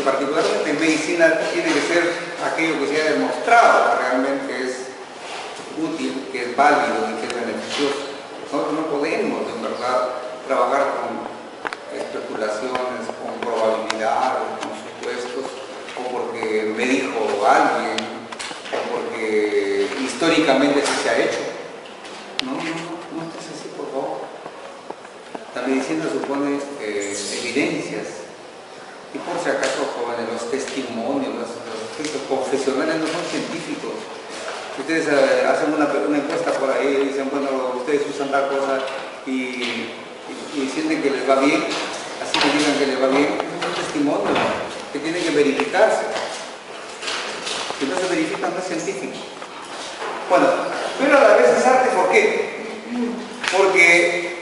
particularmente en medicina tiene que ser aquello que se ha demostrado que realmente es útil, que es válido y que es beneficioso. Nosotros no podemos, en verdad, trabajar con especulaciones, con probabilidades, con supuestos, o porque me dijo alguien, o porque históricamente eso se ha hecho. No estés así, por favor. La medicina supone evidencias. Y por si acaso, jóvenes, los testimonios, los textos confesionales no son científicos. Ustedes hacen una encuesta por ahí y dicen, bueno, ustedes usan tal cosa y sienten que les va bien, así que digan que les va bien, es un testimonio que tiene que verificarse. Si no se verifica, no es científico. Bueno, pero a la vez es arte, ¿por qué? Porque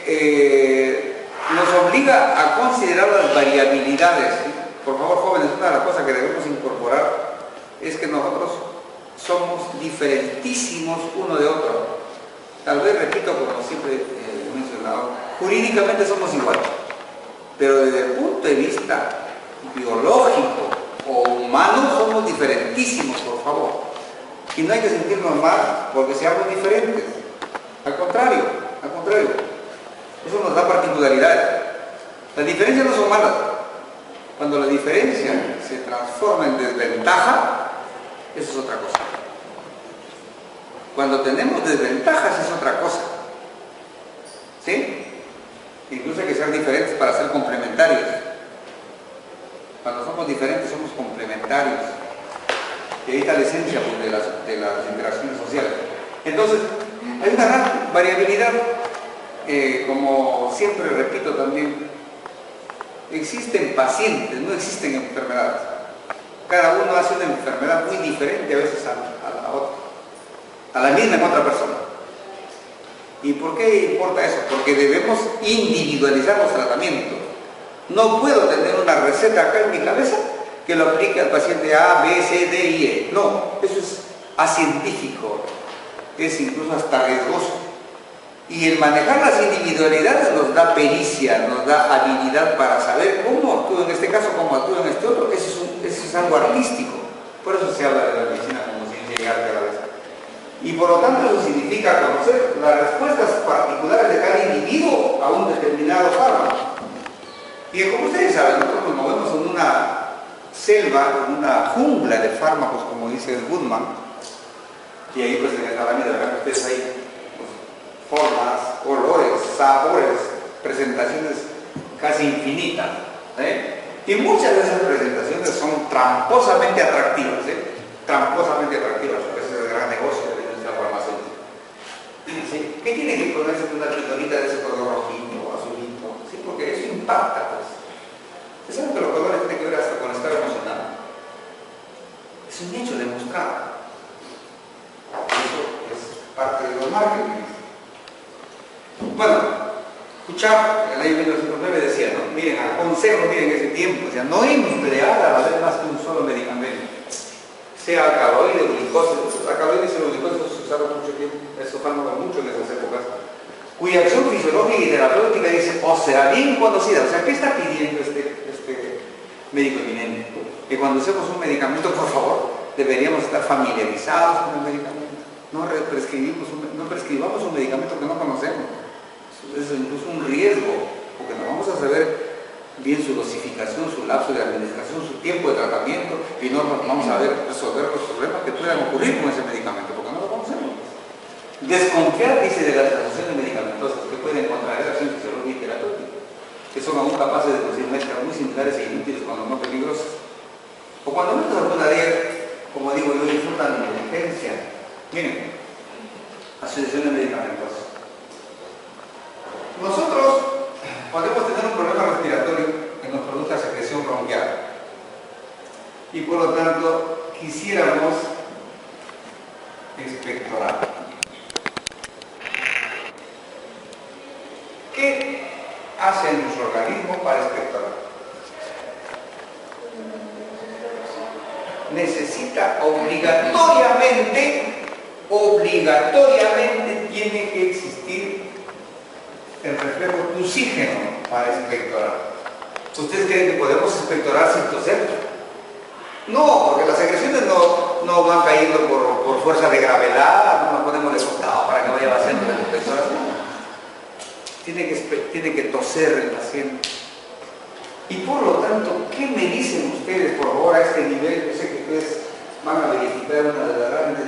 nos obliga a considerar las variabilidades. Por favor, jóvenes, una de las cosas que debemos incorporar es que nosotros somos diferentísimos uno de otro. Tal vez, repito, como siempre he mencionado, jurídicamente somos iguales, pero desde el punto de vista biológico o humano somos diferentísimos, por favor. Y no hay que sentirnos mal porque seamos diferentes. Al contrario, eso nos da particularidades. Las diferencias no son malas. Cuando la diferencia se transforma en desventaja, eso es otra cosa. Cuando tenemos desventajas es otra cosa. ¿Sí? Incluso hay que ser diferentes para ser complementarios. Cuando somos diferentes somos complementarios. Y ahí está la esencia pues, de las interacciones sociales. Entonces, hay una gran variabilidad. Como siempre repito también, existen pacientes, no existen enfermedades. Cada uno hace una enfermedad muy diferente a veces a la otra, a la misma en otra persona. ¿Y por qué importa eso? Porque debemos individualizar los tratamientos. No puedo tener una receta acá en mi cabeza que lo aplique al paciente A, B, C, D y E. No, eso es acientífico, es incluso hasta riesgoso. Y el manejar las individualidades nos da pericia, nos da habilidad para saber cómo actúa en este caso, cómo actúa en este otro. Eso es algo artístico. Por eso se habla de la medicina como ciencia y arte a la vez. Y por lo tanto eso significa conocer las respuestas particulares de cada individuo a un determinado fármaco. Y como ustedes saben, nosotros nos movemos en una selva, en una jungla de fármacos, como dice Goodman. Y ahí pues en esta lámina verán ustedes ahí formas, colores, sabores, presentaciones casi infinitas. Y muchas de esas presentaciones son tramposamente atractivas, tramposamente atractivas, porque ese es el gran negocio de la industria farmacéutica. ¿Sí? ¿Qué tiene que ponerse una pitonita de ese color rojito o azulito? ¿Sí? Porque eso impacta, pues. ¿Saben que los colores tienen que ver hasta con el estado emocional? Es un hecho demostrado. Eso es parte de los marketing. Bueno, escuchar, en la ley 1909 decía, ¿no? Miren, aconsejo, miren ese tiempo, o sea, no emplear a la vez más que un solo medicamento, sea alcaloide o glucosa. Alcaloides y glucosa se usaron mucho tiempo, eso fármacos mucho en esas épocas, cuya acción fisiológica y terapéutica dice, o sea, bien conocida. O sea, ¿qué está pidiendo este médico eminente? Que cuando usemos un medicamento, por favor, deberíamos estar familiarizados con el medicamento. No prescribamos un medicamento que no conocemos. Es incluso un riesgo, porque no vamos a saber bien su dosificación, su lapso de administración, su tiempo de tratamiento, y no vamos a resolver los problemas que puedan ocurrir con ese medicamento, porque no lo conocemos. Desconfiar, dice, de las asociaciones medicamentosas que pueden contraer acción fisiológica y terapéutica, que son aún capaces de producir mezclas muy similares e inútiles cuando no peligrosas. O cuando menos alguna de ellas, como digo yo, disfrutan de negligencia. Miren, asociaciones medicamentosas. Nosotros podemos tener un problema respiratorio que nos produzca secreción bronquial. Y por lo tanto, quisiéramos expectorar. ¿Qué hace nuestro organismo para expectorar? Necesita obligatoriamente tiene que existir el reflejo glucígeno para expectorar. ¿Ustedes creen que podemos expectorar sin toser? No, porque las secreciones no van cayendo por fuerza de gravedad, no nos ponemos de costado para que vaya vaciando la expectoración. Tiene que toser el paciente. Y por lo tanto, ¿qué me dicen ustedes, por favor, a este nivel? Yo sé que ustedes van a verificar una de las grandes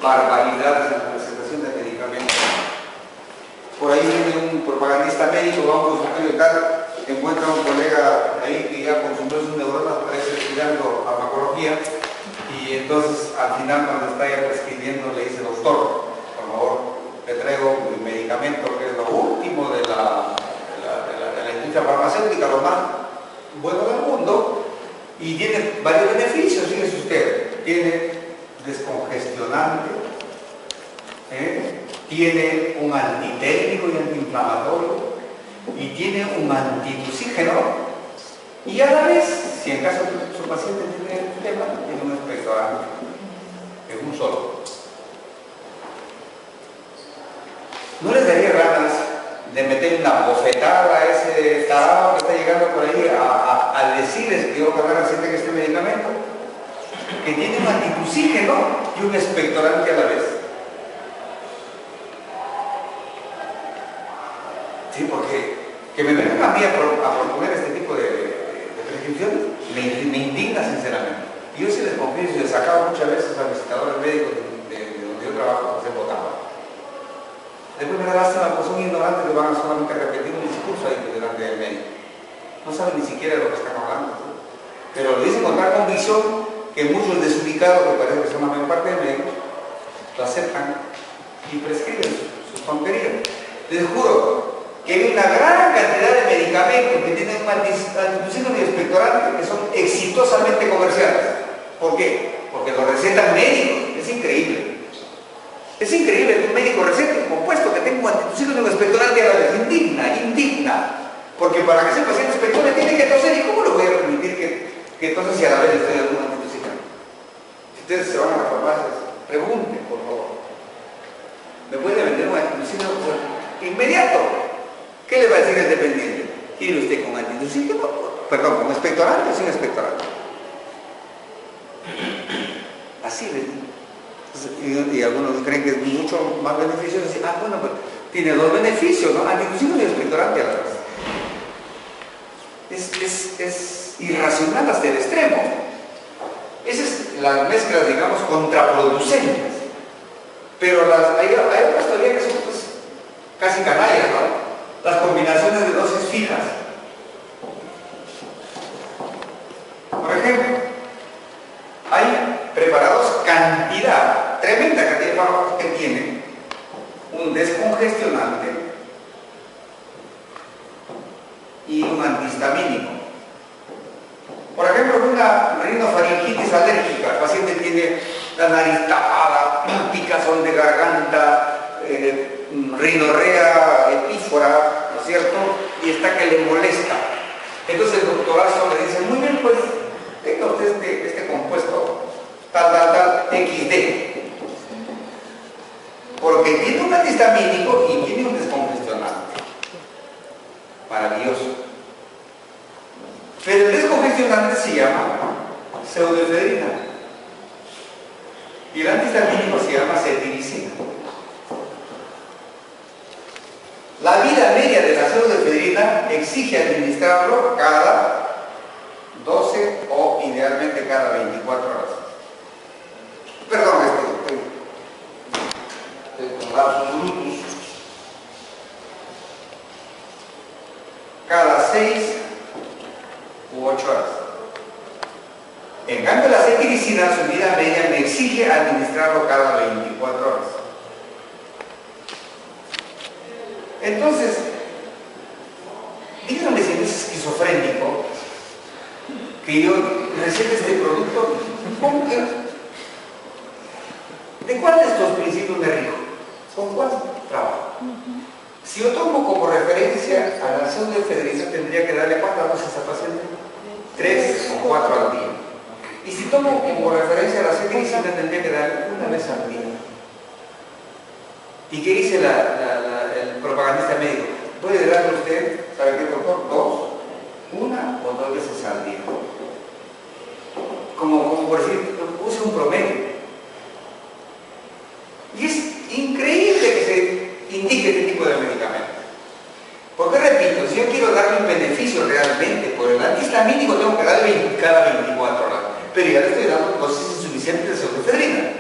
barbaridades en la presentación de medicamentos. Por ahí viene un propagandista médico, va a un consultorio y tal, encuentra a un colega ahí que ya consumió sus neuronas, parece estudiando farmacología, y entonces al final cuando está ya prescribiendo le dice: doctor, por favor, le traigo el medicamento que es lo último de la industria farmacéutica, lo más bueno del mundo, y tiene varios beneficios. Fíjese usted, tiene descongestionante, tiene un antitérmico y antiinflamatorio, y tiene un antitussígeno, y a la vez, si en caso de su paciente tiene un tema, tiene un expectorante, es un solo. ¿No les daría ganas de meter una bofetada a ese tarado que está llegando por ahí a decirles que ojalá receten este medicamento? Que tiene un antitussígeno y un expectorante a la vez. Sí, porque que me vengan a mí a proponer este tipo de prescripciones me indigna sinceramente. Y yo sí les confieso, les sacaba muchas veces a visitadores médicos de donde yo trabajo, que se votaban. Después me da lástima, pues son ignorantes que van a solamente repetir un discurso ahí delante del médico. No saben ni siquiera de lo que están hablando, ¿sí? Pero lo dicen con tal convicción que muchos desubicados, que parece que son la mayor parte de médicos, lo aceptan y prescriben sus tonterías. Les juro que hay una gran cantidad de medicamentos que tienen un antitussígeno y expectorante que son exitosamente comerciales. ¿Por qué? Porque lo recetan médicos. Es increíble. Es increíble que un médico recete un compuesto que tenga un antitussígeno y un expectorante a la vez. Indigna. Porque para que ese paciente expectore tiene que toser. ¿Y cómo lo voy a permitir que tose si a la vez le estoy dando un antitussígeno? Si ustedes se van a las farmacias, pregunten, por favor. ¿Me puede vender un antitussígeno inmediato? ¿Qué le va a decir el dependiente? ¿Quiere usted con antitussígeno? Perdón, ¿con expectorante o sin expectorante? Así le digo. Y algunos creen que es mucho más beneficioso. Dicen, bueno, pues tiene dos beneficios, ¿no? Antitussígeno y expectorante a la vez. Es irracional hasta el extremo. Esas es las mezclas, digamos, contraproducentes. Pero hay otras todavía que son pues, casi canallas, ¿no? Las combinaciones de dosis fijas. Por ejemplo, hay preparados tremenda cantidad de fármacos que tienen un descongestionante y un antihistamínico. Por ejemplo, una rinofaringitis alérgica, el paciente tiene la nariz tapada, picazón de garganta, rinorrea epífora, ¿no es cierto? Y está que le molesta. Entonces el doctorazo le dice, muy bien, pues tenga usted este compuesto tal, XD. Porque tiene un antihistamínico y tiene un descongestionante. Maravilloso. Pero el descongestionante se llama pseudoefedrina. Y el antihistamínico se llama cetiricina. La vida media de la pseudoefedrina exige administrarlo cada 12 o idealmente cada 24 horas. Perdón, estoy con lapsus brutus. Cada 6 u 8 horas. En cambio, la cetiricina, su vida media, me exige administrarlo cada 24 horas. Entonces, díganme si no es esquizofrénico que yo recete este producto. ¿De cuál de estos principios me rijo? ¿Con cuál trabajo? Si yo tomo como referencia a la pseudoefedrina, tendría que darle ¿cuántas dosis al paciente? 3 o 4 al día. Y si tomo como referencia a la cetiricina, tendría que darle una vez al día. ¿Y qué dice el propagandista médico? Puede darle usted, ¿sabe qué, doctor? 2, 1 o 2 veces al día. Como antihistamínico tengo que darle cada 24 horas, pero ya le estoy dando dosis insuficientes de pseudoefedrina.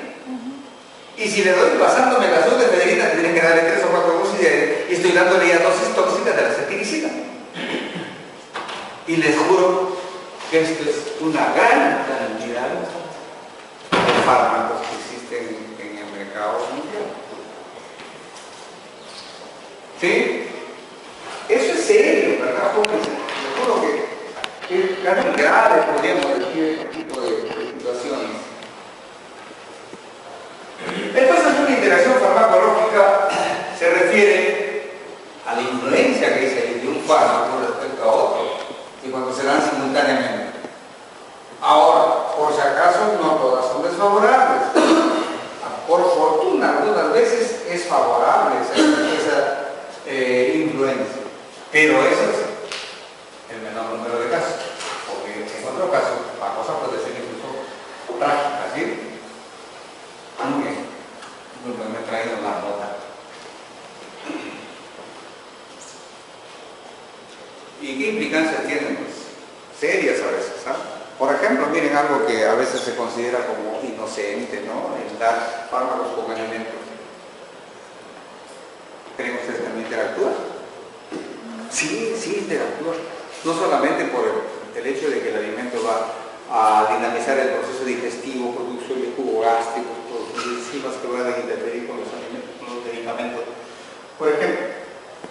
Y si le doy pasándome la pseudoefedrina, tendría que darle 3 o 4 dosis y estoy dándole ya dosis tóxicas de la cetiricina. Y les juro que esto es una gran cantidad de fármacos que existen en el mercado mundial. ¿Sí? Eso es serio, ¿verdad? Porque les juro que es casi grave, podríamos decir, este tipo de situaciones. Entonces, una interacción farmacológica se refiere a la influencia que hay de un fármaco respecto a otro, y cuando se dan simultáneamente. Ahora, por si acaso, no todas son desfavorables. Por fortuna, algunas veces es favorable esa influencia, pero eso es el menor número de casos, porque en otro caso la cosa puede ser incluso trágica, ¿sí? Muy bien, me he traído la nota. ¿Y qué implicancias tienen? Pues serias a veces, ¿sabes? Por ejemplo, miren algo que a veces se considera como inocente, ¿no? El dar fármacos con alimentos. ¿Creen ustedes que también interactúa? Sí, sí interactúa. No solamente por el hecho de que el alimento va a dinamizar el proceso digestivo, producción de jugo gástrico, enzimas que van a interferir con los alimentos, con los medicamentos. Por ejemplo,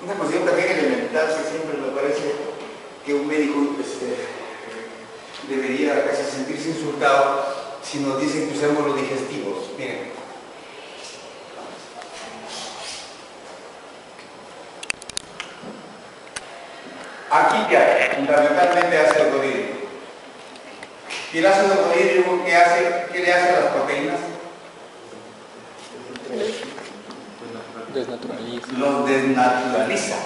una cuestión también elemental que siempre me parece que un médico debería casi sentirse insultado si nos dicen que usemos los digestivos. Miren. Aquí ¿qué hay? Fundamentalmente ácido clorhídrico. ¿Y el ácido clorhídrico qué hace? ¿Qué le hace a las proteínas? Desnaturaliza. Los desnaturaliza.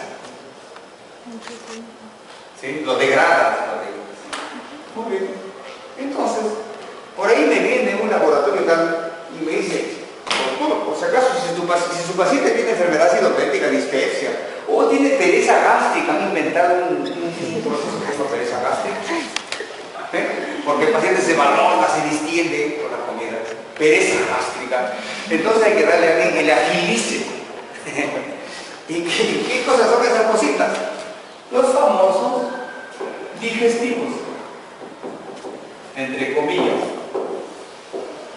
¿Sí? Los degrada las proteínas. Muy bien. Entonces, por ahí me viene un laboratorio tal y me dice, por si acaso, si su paciente tiene enfermedad acidopética, dispepsia, o tiene pereza gástrica, han inventado un proceso que se llama pereza gástrica. Porque el paciente se malota, se distiende con la comida. Pereza gástrica. Entonces hay que darle a alguien que le agilice. ¿Y qué cosas son esas cositas? Los famosos digestivos. Entre comillas.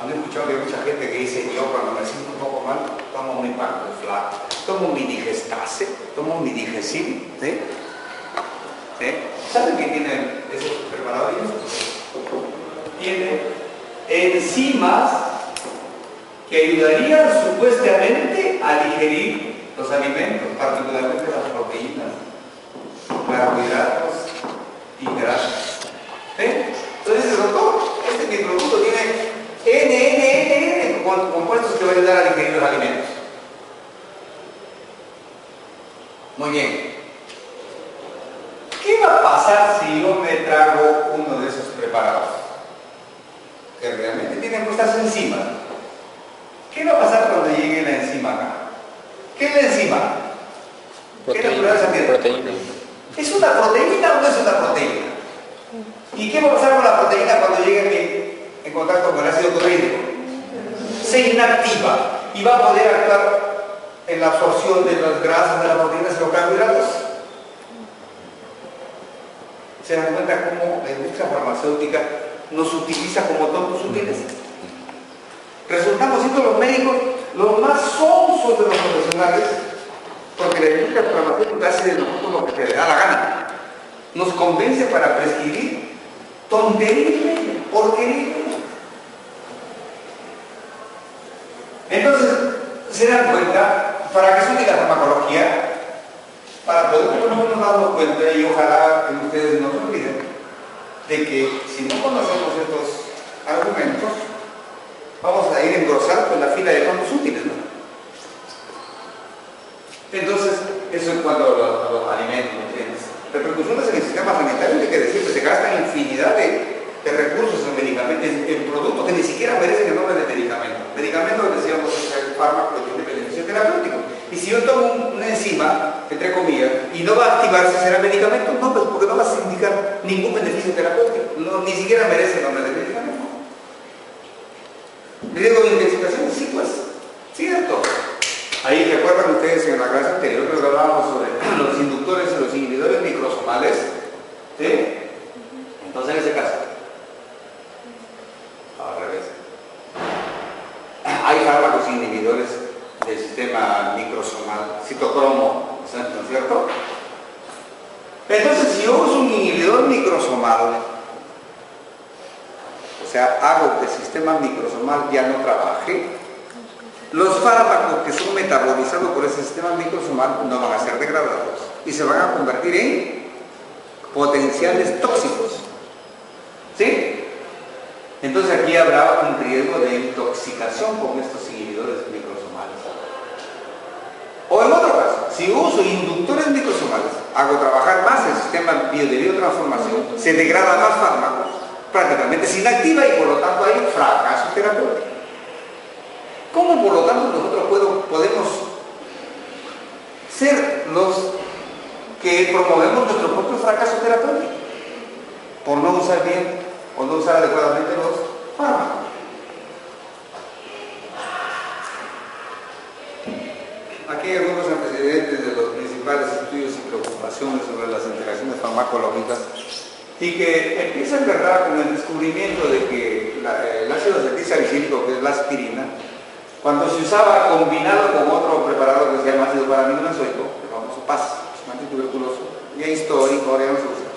Han escuchado que hay mucha gente que dice, yo cuando me siento un poco mal, tomo mi Pantoflac, tomo mi digestase, tomo mi digesil. ¿Sí? ¿Sí? ¿Saben qué tienen esos preparados? Tiene enzimas que ayudarían supuestamente a digerir los alimentos, particularmente las proteínas, carbohidratos y grasas. ¿Sí? Entonces dice, doctor, mi producto tiene N compuestos que van a ayudar a digerir los alimentos. Muy bien. ¿Qué va a pasar si yo me trago uno de esos preparados? Que realmente tienen puestas enzimas. ¿Qué va a pasar cuando llegue la enzima acá? ¿Qué es la enzima? ¿Qué naturaleza tiene? Proteína. ¿Es una proteína o no es una proteína? ¿Y qué va a pasar con la proteína cuando llegue en contacto con el ácido clorhídrico? Se inactiva y va a poder actuar en la absorción de las grasas, de las proteínas y los carbohidratos. ¿Se dan cuenta cómo la industria farmacéutica nos utiliza como tontos útiles? Resultamos siendo los médicos los más sonsos de los profesionales, porque la industria farmacéutica hace de nosotros lo que se le da la gana. Nos convence para prescribir tontería y media, porquería y media. Entonces, se dan cuenta, ¿para qué se utiliza la farmacología? Para poder por lo menos darnos cuenta, y ojalá que ustedes no se olviden, de que si no conocemos estos argumentos, vamos a ir engrosando en la fila de tontos útiles, ¿no? Entonces, eso en cuanto a los alimentos, nutrientes. Repercusiones en el sistema sanitario, hay que decir que se gastan infinidad de recursos en medicamentos, en productos que ni siquiera merecen el nombre de medicamento. Medicamento, decíamos, es el fármaco que tiene beneficio terapéutico. Y si yo tomo una enzima, entre comillas, y no va a activarse, ¿será medicamento? No, pues porque no va a indicar ningún beneficio terapéutico. No, ni siquiera merece el nombre de medicamento. ¿Le digo intoxicación? Sí, pues, cierto. Ahí recuerdan ustedes en la clase anterior que hablábamos sobre los inductores y los inhibidores microsomales. ¿Sí? Entonces, en ese caso, al revés. Hay fármacos inhibidores del sistema microsomal, citocromo, ¿no es cierto? Entonces, si yo uso un inhibidor microsomal, o sea, hago que el sistema microsomal ya no trabaje, los fármacos que son metabolizados por ese sistema microsomal no van a ser degradados y se van a convertir en potenciales tóxicos. ¿Sí? Entonces aquí habrá un riesgo de intoxicación con estos inhibidores microsomales. O en otro caso, si uso inductores microsomales, hago trabajar más el sistema de biotransformación, se degrada más fármaco, prácticamente se inactiva y por lo tanto hay fracaso terapéutico. ¿Cómo por lo tanto nosotros podemos ser los que promovemos nuestro propio fracaso terapéutico? Por no usar bien o no usar adecuadamente los fármacos. Aquí hay algunos antecedentes de los principales estudios y preocupaciones sobre las interacciones farmacológicas y que empieza en verdad con el descubrimiento de que el ácido acetilsalicílico, que es la aspirina, cuando se usaba combinado con otro preparado que se llama ácido paraminobenzoico, el famoso PAS, antituberculoso, ya histórico, ahora ya no se usa,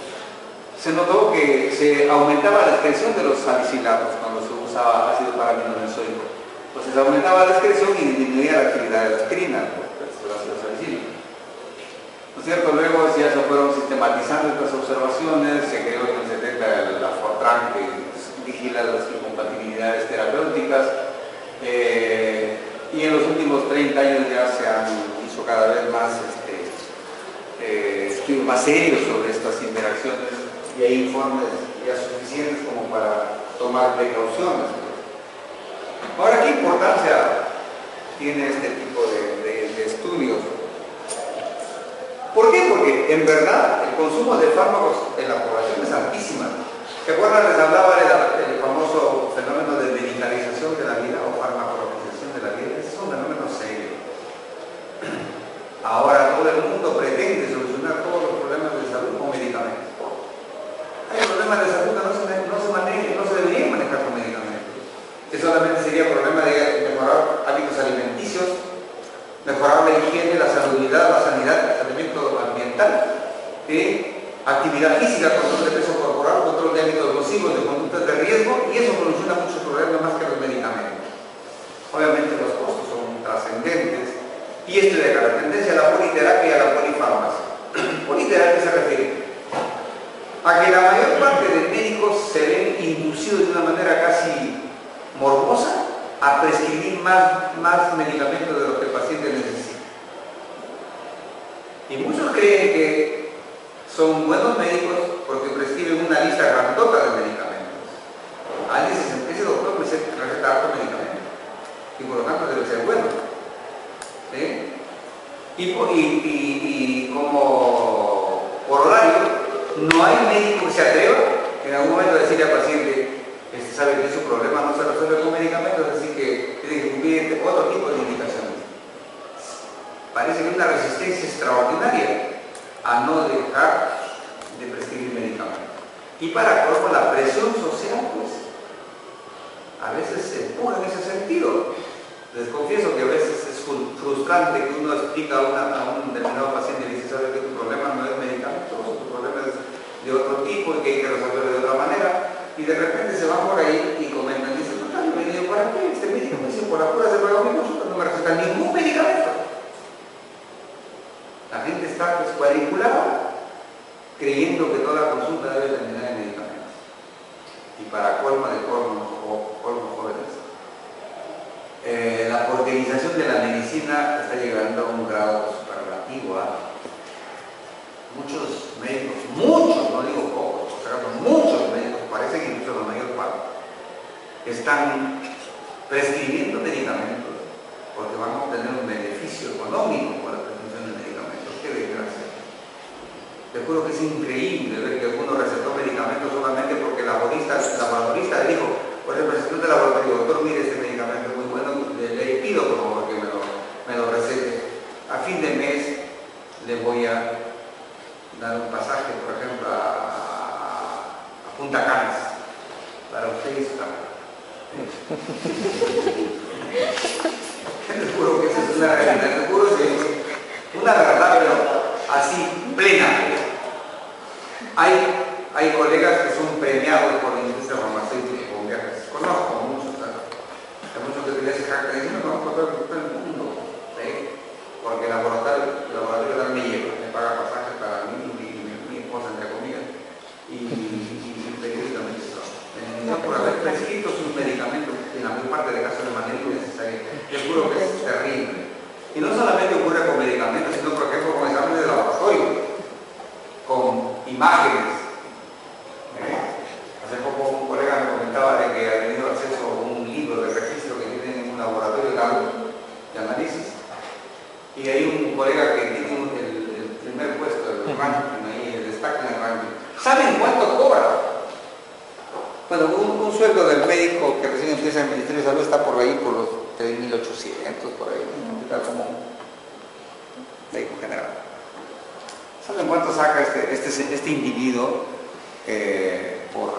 se notó que se aumentaba la excreción de los salicilatos cuando se usaba ácido paraminobenzoico. Pues se aumentaba la excreción y disminuía la actividad de la aspirina, porque es el ácido salicílico. ¿No es cierto? Luego ya se fueron sistematizando estas observaciones, se creó en el 70 la Fortran que vigila las incompatibilidades terapéuticas, y en los últimos 30 años ya se han hecho cada vez más estudios más serios sobre estas interacciones y hay informes ya suficientes como para tomar precauciones. Ahora, ¿qué importancia tiene este tipo de estudios? ¿Por qué? Porque en verdad el consumo de fármacos en la población es altísima. ¿Se acuerdan? Les hablaba del famoso fenómeno de medicalización de la vida o farmacologización de la vida. Ese es un fenómeno serio. Ahora todo el mundo pretende solucionar todos los problemas de salud con medicamentos. Hay problemas de salud que no se deberían manejar con medicamentos. Que solamente sería problema de mejorar hábitos alimenticios, mejorar la higiene, la salubridad, la sanidad, el tratamiento ambiental, actividad física, control de peso corporal, control de hábitos nocivos, de conductas de riesgo, y eso soluciona muchos problemas más que los medicamentos. Obviamente los costos son trascendentes, y esto de la tendencia a la politerapia y a la polifarmacia. Politerapia se refiere a que la mayor parte de médicos se ven inducidos de una manera casi morbosa a prescribir más medicamentos de lo que el paciente necesita. Y muchos creen que son buenos médicos porque prescriben una lista grandota de medicamentos. Alguien dice, ese doctor me receta harto medicamento y por lo tanto debe ser bueno. ¿Sí? Y como corolario, no hay médico que se atreva en algún momento a decirle al paciente, sabe que su problema no se resuelve con medicamentos, así que tiene que cumplir otro tipo de indicaciones. Parece que hay una resistencia extraordinaria a no dejar de prescribir medicamentos. Y para colmo, la presión social, pues, a veces se empuja en ese sentido. Les confieso que a veces es frustrante que uno explica a un determinado paciente y dice, sabe que tu problema no es medicamentoso, tu problema es de otro tipo y que hay que resolverlo de otra manera. Y de repente se van por ahí y comentan, dicen, no, yo me digo, ¿para qué? Este médico me dice, por la pura se paga mi consulta, no me receta ningún medicamento. La gente está pues cuadriculada, creyendo que toda consulta debe terminar en medicamentos. Y para colmo de colmo jóvenes, la porterización de la medicina está llegando a un grado superlativo. Muchos médicos, no digo pocos, muchos médicos, parece que incluso la mayor parte, están prescribiendo medicamentos porque van a obtener un beneficio económico por la prescripción de medicamentos. ¡Qué desgracia! Te juro que es increíble ver que alguno recetó medicamentos solamente porque el laboratorista le dijo, por ejemplo, el instituto de laboratorio, doctor, mire, este medicamento es muy bueno, le pido por favor que me lo recete. A fin de mes le voy a dar un pasaje, por ejemplo, a Punta Canas, para usted y su cámara. Te juro que esa es una realidad, te juro que es una verdad, pero así, plena. Hay colegas que son premiados por la industria farmacéutica con viajes. Conozco muchos, ¿sabes? Hay muchos que les jactan y dicen, no, por todo el mundo, ¿sí? Porque el laboratorio tal me lleva, me paga pasajes para mí y mi esposa, entre comillas, y periódicamente no por haber prescrito sus medicamentos en la mayor parte de casos de manera innecesaria. Yo juro que es terrible. Y no solamente ocurre con medicamentos, sino por ejemplo con exámenes de laboratorio, con imágenes. Hace poco un colega me comentaba de que ha tenido acceso a un libro de registro que tienen en un laboratorio de análisis, y hay un colega que tiene el primer puesto, el ranking, ahí, el destaque en el ranking. ¿Saben cuánto cobra? Bueno, un sueldo del médico que recién empieza en el Ministerio de Salud está por ahí por los 3.800, por ahí, tal como médico general. ¿Saben cuánto saca este individuo por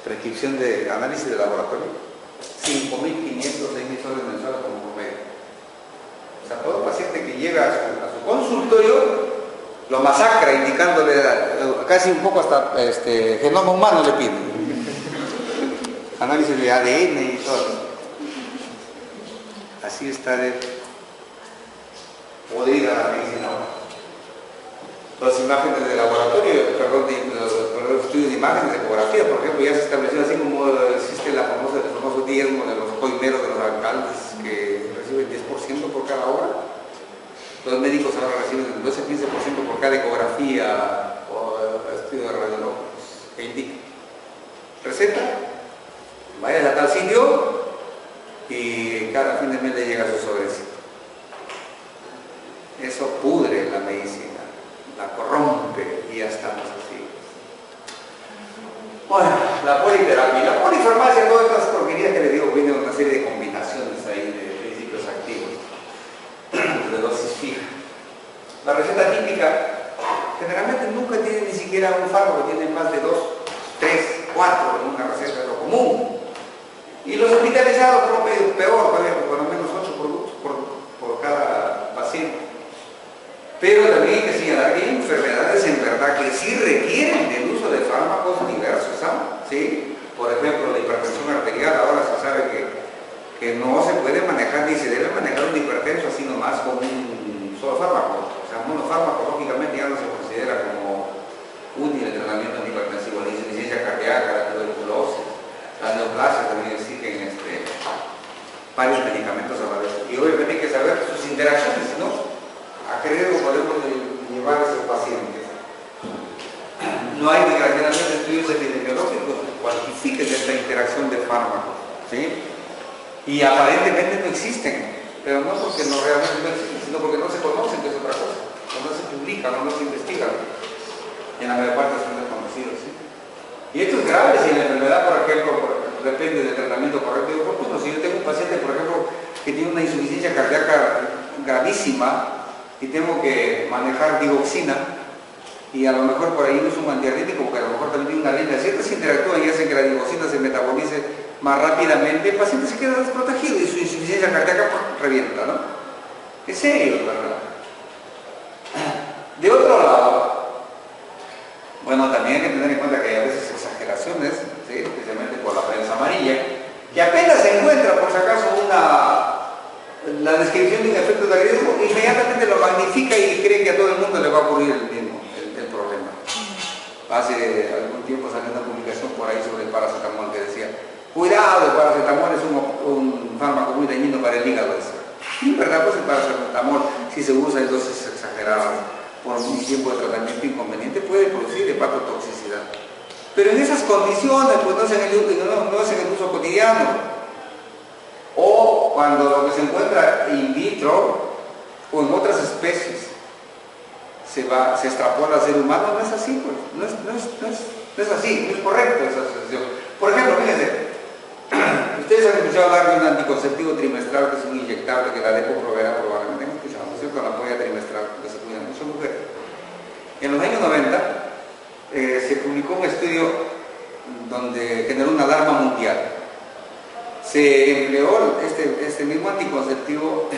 prescripción de análisis de laboratorio? 5.500, 6.000 soles mensuales como promedio. O sea, todo paciente que llega a su consultorio lo masacra indicándole casi un poco hasta genoma humano le pide. Análisis de ADN y todo. Así está de podrida la medicina. Las imágenes de laboratorio, los estudios de imágenes de ecografía, por ejemplo, ya se estableció así como existe el famoso diezmo de los coimeros de los alcaldes que reciben 10% por cada hora. Los médicos ahora reciben el 12-15% por cada ecografía o estudio de radiológicos que indica. Receta, vaya a tal sitio y cada fin de mes le llega su sobrecito. Eso pudre la medicina, la corrompe y ya estamos así. Bueno, la politerapia, la polifarmacia, todas estas porquerías que les digo, vienen una serie de combinaciones ahí de principios activos, de dosis fija. La receta típica generalmente nunca tiene ni siquiera un fármaco, tiene más de 2, 3, 4 en una receta, es lo común. Y los hospitalizados promedio peor, todavía por lo menos 8 productos por cada paciente. Pero también hay que señalar que hay enfermedades en verdad que sí requieren del uso de fármacos diversos, ¿sí? Por ejemplo, la hipertensión arterial, ahora se sabe que no se puede manejar ni se debe manejar un hipertenso así nomás con un solo fármaco. O sea, un monofármaco lógicamente ya no se considera como útil el tratamiento antihipertensivo. La insuficiencia cardíaca, la tuberculosis, la neoplasia también exigen varios medicamentos a la vez. Y obviamente hay que saber sus interacciones, si no, a creer que podemos llevar a esos pacientes. No hay desgraciadamente estudios epidemiológicos que cuantifiquen esta interacción de fármacos, ¿sí? Y aparentemente no existen, pero no porque realmente no existen, sino porque no se conocen, que es otra cosa. No se publican, no se investigan. En la mayor parte son desconocidos, ¿sí? Y esto es grave si la enfermedad, por ejemplo, depende del tratamiento correcto y oportuno. Si yo tengo un paciente, por ejemplo, que tiene una insuficiencia cardíaca gravísima y tengo que manejar digoxina, y a lo mejor por ahí uso un antiarrítmico, porque a lo mejor también tiene una línea, ciertas interactúan y hacen que la digoxina se metabolice más rápidamente, el paciente se queda desprotegido y su insuficiencia cardíaca revienta, ¿no? Es serio, ¿verdad? De otro lado, bueno, también hay que tener en cuenta que hay a veces exageraciones, ¿sí? Especialmente por la prensa amarilla, que apenas se encuentra, por si acaso, la descripción de un efecto de riesgo, inmediatamente lo magnifica y cree que a todo el mundo le va a ocurrir el problema. Hace algún tiempo salió una publicación por ahí sobre el paracetamol que decía: cuidado, el paracetamol es un fármaco muy dañino para el hígado. Y en verdad, pues el paracetamol, si se usa en dosis exageradas por un tiempo de tratamiento inconveniente, puede producir hepatotoxicidad. Pero en esas condiciones, pues no es en el uso cotidiano. O cuando lo que se encuentra in vitro o en otras especies se extrapola al ser humano, no es así, pues. No es así, no es correcto esa asociación. Por ejemplo, fíjense, ustedes han escuchado hablar de un anticonceptivo trimestral que es un inyectable que la Depo-Provera probablemente han escuchado, ¿no es cierto? La polla trimestral que se cuidan muchas mujeres. En los años 90 se publicó un estudio donde generó una alarma mundial. Se empleó este mismo anticonceptivo,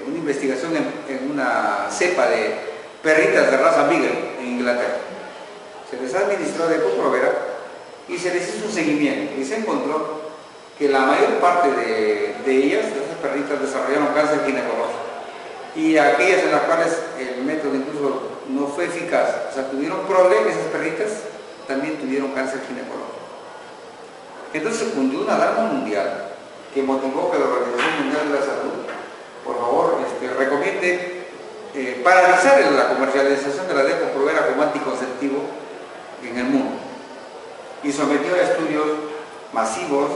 una investigación en una cepa de perritas de raza Beagle en Inglaterra. Se les administró de Depo-Provera y se les hizo un seguimiento y se encontró que la mayor parte de ellas, de esas perritas, desarrollaron cáncer ginecológico, y aquellas en las cuales el método incluso no fue eficaz, o sea, tuvieron problemas, esas perritas también tuvieron cáncer ginecológico. Entonces se fundió una alarma mundial que motivó que la Organización Mundial de la Salud, por favor, recomiende paralizar la comercialización de la Depo-Provera como anticonceptivo en el mundo, y sometió a estudios masivos,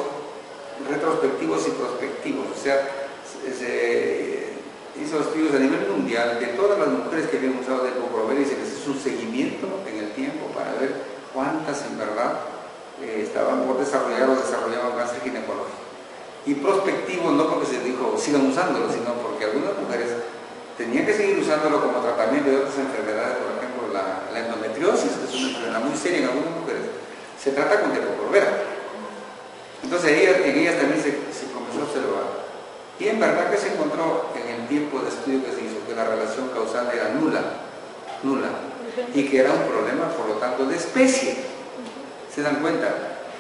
retrospectivos y prospectivos. O sea, se hizo estudios a nivel mundial de todas las mujeres que habían usado Depo-Provera y se les hizo un seguimiento en el tiempo para ver cuántas en verdad estaban por desarrollar o desarrollaban cáncer ginecológico. Y prospectivo no porque se dijo sigan usándolo, sino porque algunas mujeres tenían que seguir usándolo como tratamiento de otras enfermedades, por ejemplo la endometriosis, que es una enfermedad muy seria en algunas mujeres, se trata con Depo-Provera. Entonces en ellas también se comenzó a observar. Y en verdad que se encontró en el tiempo de estudio que se hizo que la relación causal era nula, y que era un problema, por lo tanto, de especie. ¿Se dan cuenta?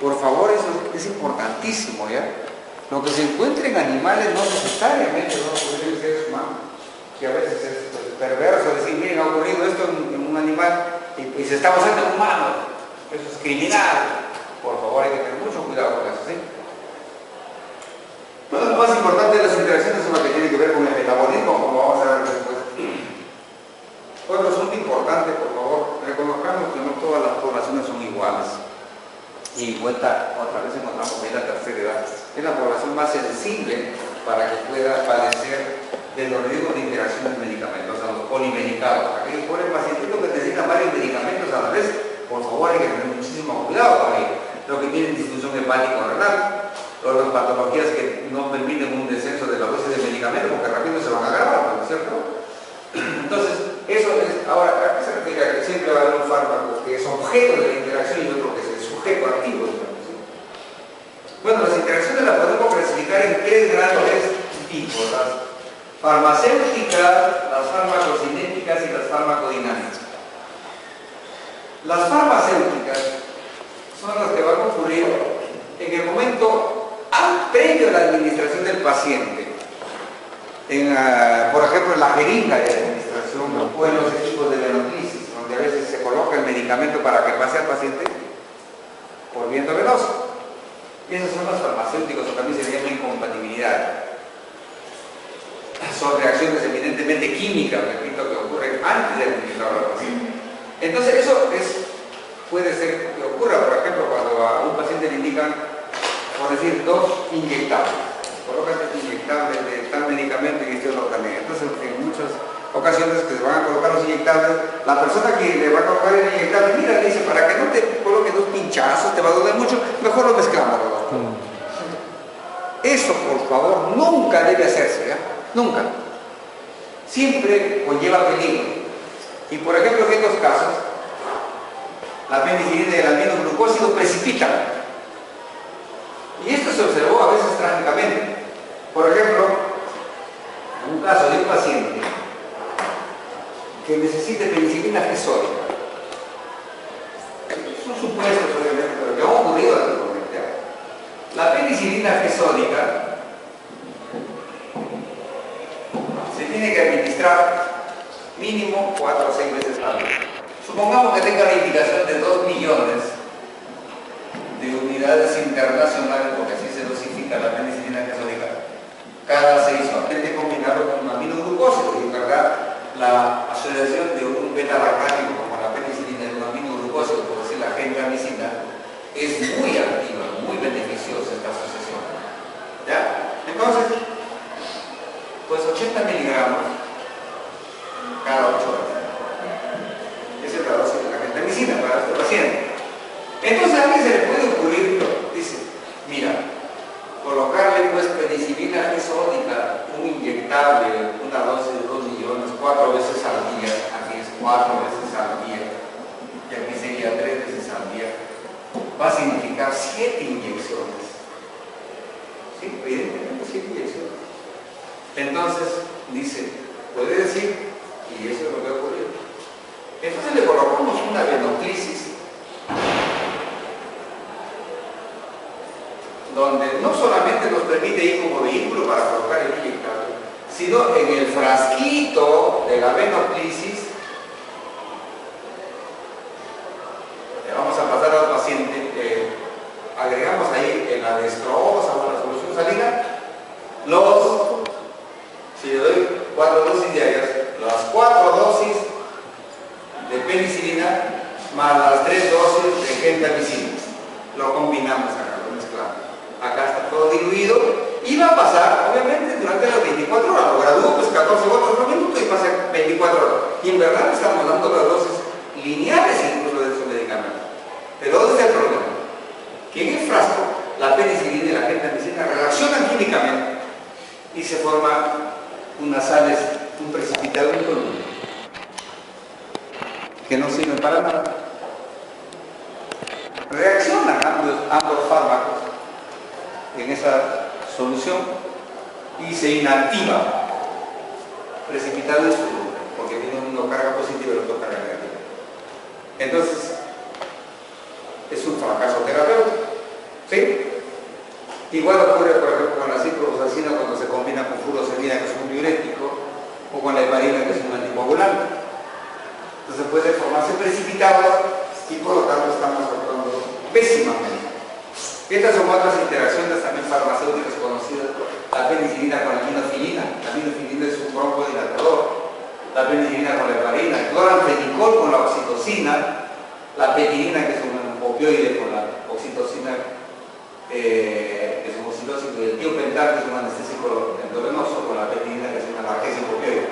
Por favor, eso es importantísimo, ¿ya? Lo que se encuentra en animales no necesariamente va a ocurrir en seres humanos, que a veces es perverso decir, miren, ha ocurrido esto en un animal y se está usando en humanos. Eso es criminal. Por favor, hay que tener mucho cuidado con eso, ¿sí? Bueno, lo más importante de las interacciones es lo que tiene que ver con el metabolismo, como vamos a ver después. Otro asunto importante, por favor, reconozcamos que no todas las poblaciones son iguales. Y vuelta, otra vez encontramos ahí la tercera edad. Es la población más sensible para que pueda padecer de los riesgos de interacciones medicamentosas, los polimedicados. Aquellos pobres pacientitos que necesitan varios medicamentos a la vez, por favor, hay que tener muchísimo cuidado con ellos. Los que tienen disfunción hepático-renal, o las patologías que no permiten un descenso de la dosis de medicamento porque rápido se van a agravar, ¿no es cierto? Entonces, eso es, ahora, ¿a qué se refiere? A que siempre va a haber un fármaco que es objeto de la interacción y otro que es el sujeto activo, digamos, ¿sí? Bueno, las interacciones las podemos clasificar en tres grandes tipos: las farmacéuticas, las farmacocinéticas y las farmacodinámicas. Las farmacéuticas son las que van a ocurrir en el momento previo a la administración del paciente, por ejemplo en la jeringa de administración o en los equipos de venoclisis, donde a veces se coloca el medicamento para que pase al paciente por viento venoso. Y esos son los farmacéuticos, o también se llama incompatibilidad. Son reacciones evidentemente químicas, repito, que ocurren antes de administrar al paciente. Entonces eso puede ser que ocurra, por ejemplo, cuando a un paciente le indican, por decir, 2 inyectables. Colocan este inyectable de tal medicamento y este otro también. Entonces, en muchas ocasiones que se van a colocar los inyectables, la persona que le va a colocar el inyectable, mira, le dice, para que no te coloque 2 pinchazos, te va a doler mucho, mejor lo mezclamos los dos. Eso, por favor, nunca debe hacerse, ¿ya? Nunca. Siempre conlleva peligro. Y, por ejemplo, en estos casos, la penicilina y el aminoglucósido precipitan. Y esto se observó a veces trágicamente. Por ejemplo, un caso de un paciente que necesite penicilina gesódica. Son supuestos, obviamente, pero que ha ocurrido actualmente. La penicilina gesódica se tiene que administrar mínimo 4 o 6 veces al día. Supongamos que tenga la indicación de 2 millones de unidades internacionales, porque así se dosifica la penicilina gesódica, cada 6 horas. Hay que combinarlo con un aminoglucósido, y en verdad la asociación de un beta-lactámico como la penicilina y un aminoglucósido, por decir la gentamicina, es muy activa, muy beneficiosa esta asociación. ¿Ya? Entonces, Entonces a alguien se le puede ocurrir, dice, mira, colocarle pues penicilina gesódica, un inyectable, una dosis de 2 millones, 4 veces al día, aquí es 4 veces al día, y aquí sería 3 veces al día, va a significar 7 inyecciones. Sí, evidentemente 7 inyecciones. Entonces, dice, puede decir, y eso es lo que ocurrió. Entonces le colocamos una venoclisis, donde no solamente nos permite ir como vehículo para colocar el inyectable, sino en el frasquito de la venoclisis, le vamos a pasar al paciente, agregamos ahí en la dextrosa o la solución salina, si le doy 4 dosis diarias, las 4 dosis de penicilina más las 3 dosis de gentamicina. Lo combinamos acá, lo mezclamos. Acá está todo diluido y va a pasar, obviamente, durante las 24 horas. Lo gradúo, pues 14 gotas por minuto y pasa 24 horas. Y en verdad estamos dando las dosis lineales incluso de esos medicamentos. Pero ¿dónde está el problema? Que en el frasco, la penicilina y la gentamicina reaccionan químicamente y se forma unas sales, un precipitado incoloro, que no sirven para nada. Reaccionan ambos fármacos en esa solución y se inactiva precipitado incoloro, porque tiene uno carga positiva y el otro carga negativa. Entonces, es un fracaso terapéutico. ¿Sí? Igual ocurre, por ejemplo, con la ciprofloxacina cuando se combina con furosemida, que es un diurético, o con la heparina, que es un anticoagulante. Entonces puede formarse precipitados y por lo tanto estamos actuando pésimamente. Estas son otras interacciones también farmacéuticas conocidas, la penicilina con la minofilina. La minofilina es un broncodilatador. La penicilina con la heparina, el cloranfenicol con la oxitocina, la penicilina, que es un opioide, con la oxitocina, que es un oxitocina, y el tiopental, que es un anestésico endovenoso, con la penicilina, que es un analgésico opioide.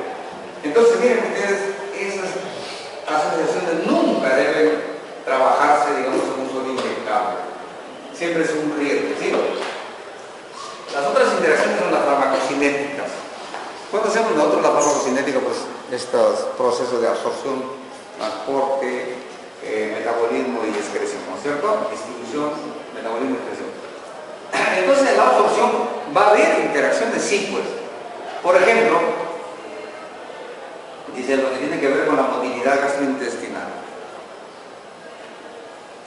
Entonces, miren ustedes, esas asociaciones nunca deben trabajarse, digamos, en un solo inyectable. Siempre es un riesgo, ¿sí? Las otras interacciones son las farmacocinéticas. Cuando hacemos nosotros la farmacocinética, pues estos procesos de absorción, transporte, metabolismo y excreción, ¿no es cierto? Distribución, metabolismo y excreción. Entonces, en la absorción va a haber interacciones sí, pues. Por ejemplo, dice lo que tiene que ver con la motilidad gastrointestinal.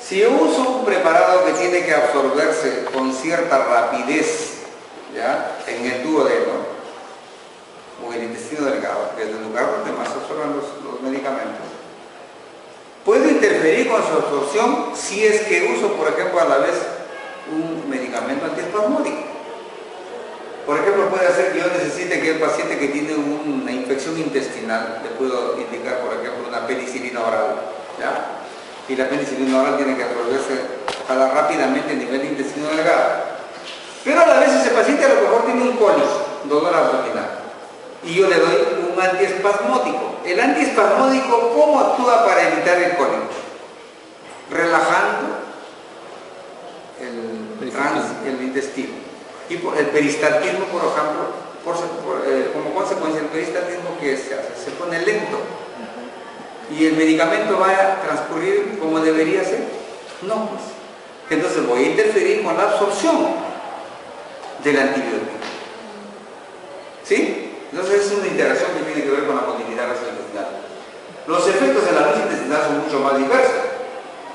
Si yo uso un preparado que tiene que absorberse con cierta rapidez, ¿ya?, en el duodeno o en el intestino delgado, que es el lugar donde más se absorben los medicamentos, puedo interferir con su absorción si es que uso, por ejemplo, a la vez un medicamento antiespasmódico. Por ejemplo, puede hacer que yo necesite que el paciente que tiene una infección intestinal, le puedo indicar, por ejemplo, una penicilina oral, ¿ya? Y la penicilina oral tiene que absorberse, ojalá rápidamente a nivel de intestino delgado. Pero a la vez ese paciente a lo mejor tiene un cólico, dolor abdominal, y yo le doy un antiespasmódico. El antiespasmódico, ¿cómo actúa para evitar el cólico? Relajando el intestino. Y por el peristaltismo, por ejemplo, como consecuencia, el peristaltismo que se hace, se pone lento. Y el medicamento va a transcurrir como debería ser. No, pues. Entonces voy a interferir con la absorción del antibiótico. ¿Sí? Entonces es una interacción que tiene que ver con la motilidad gastrointestinal. Los efectos en la lucha intestinal son mucho más diversos.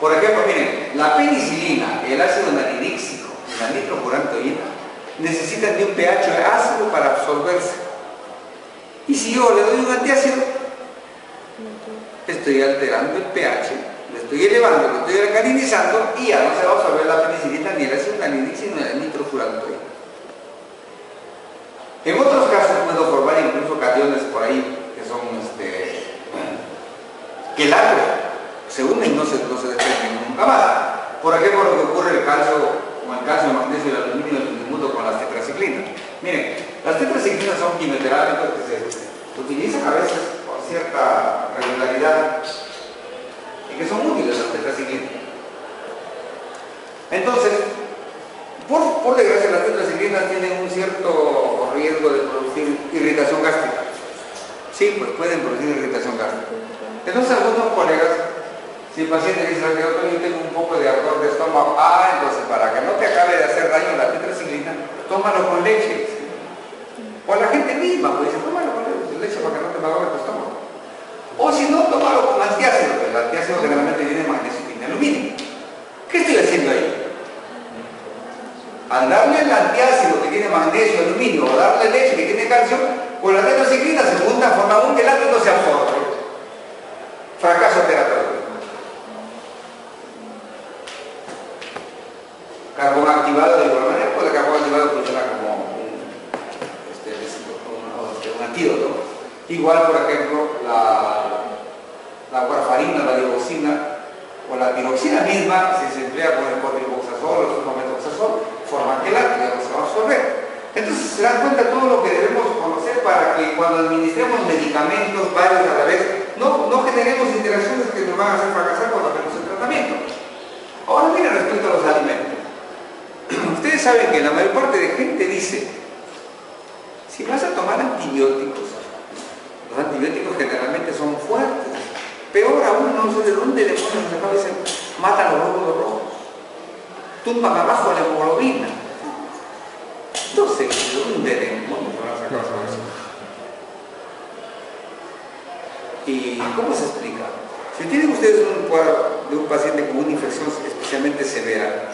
Por ejemplo, miren, la penicilina, el ácido natriníxico y la nitrofurantoína necesitan de un pH ácido para absorberse. Y si yo le doy un antiácido, estoy alterando el pH, le estoy elevando, le estoy alcalinizando y ya no se va a absorber la penicilina, ni el ácido natriníxico, ni la nitrofurantoína. En otros casos puedo formar incluso cationes por ahí que son queláceos, se unen y no se desprenden nunca más. Por ejemplo, lo que ocurre el calcio, con el calcio, el magnesio y el aluminio del submundo con las tetraciclinas. Miren, las tetraciclinas son quimioterápicos que se utilizan a veces con cierta regularidad y que son útiles las tetraciclinas. Entonces, por desgracia, las tetraciclinas tienen un cierto riesgo de producir irritación gástrica. Sí, pues pueden producir irritación gástrica. Entonces, algunos colegas, si el paciente dice que yo tengo un poco de ardor de estómago, entonces para que no te acabe de hacer daño la tetraciclina, tómalo con leche. O la gente misma, pues dice, tómalo con leche para que no te malogre tu estómago. O si no, tómalo con antiácido, que el antiácido generalmente tiene magnesio y tiene aluminio. ¿Qué estoy haciendo ahí? Al darle el antiácido que tiene magnesio, aluminio, o darle leche que tiene calcio, con la tetraciclina se junta, forma un quelato y no se absorbe. Fracaso terapéutico. Carbón activado de igual manera, pues el carbón activado funciona como un antídoto. Igual, por ejemplo, la warfarina, la dioxina o la tiroxina misma, si se emplea con el cotrimoxazol o el sulfametoxazol, forman quelato y no se va a absorber. Entonces se dan cuenta todo lo que debemos conocer para que cuando administremos medicamentos varios a la vez, no generemos interacciones que nos van a hacer fracasar cuando hacemos el tratamiento. Ahora miren respecto a los alimentos. Ustedes saben que la mayor parte de gente dice, si vas a tomar antibióticos, los antibióticos generalmente son fuertes. Peor aún, no sé de dónde le ponen la cabeza, matan los glóbulos rojos, tumban abajo la hemoglobina. No sé de dónde demonios van a sacar eso. ¿Y cómo se explica? Si tienen ustedes un cuadro de un paciente con una infección especialmente severa,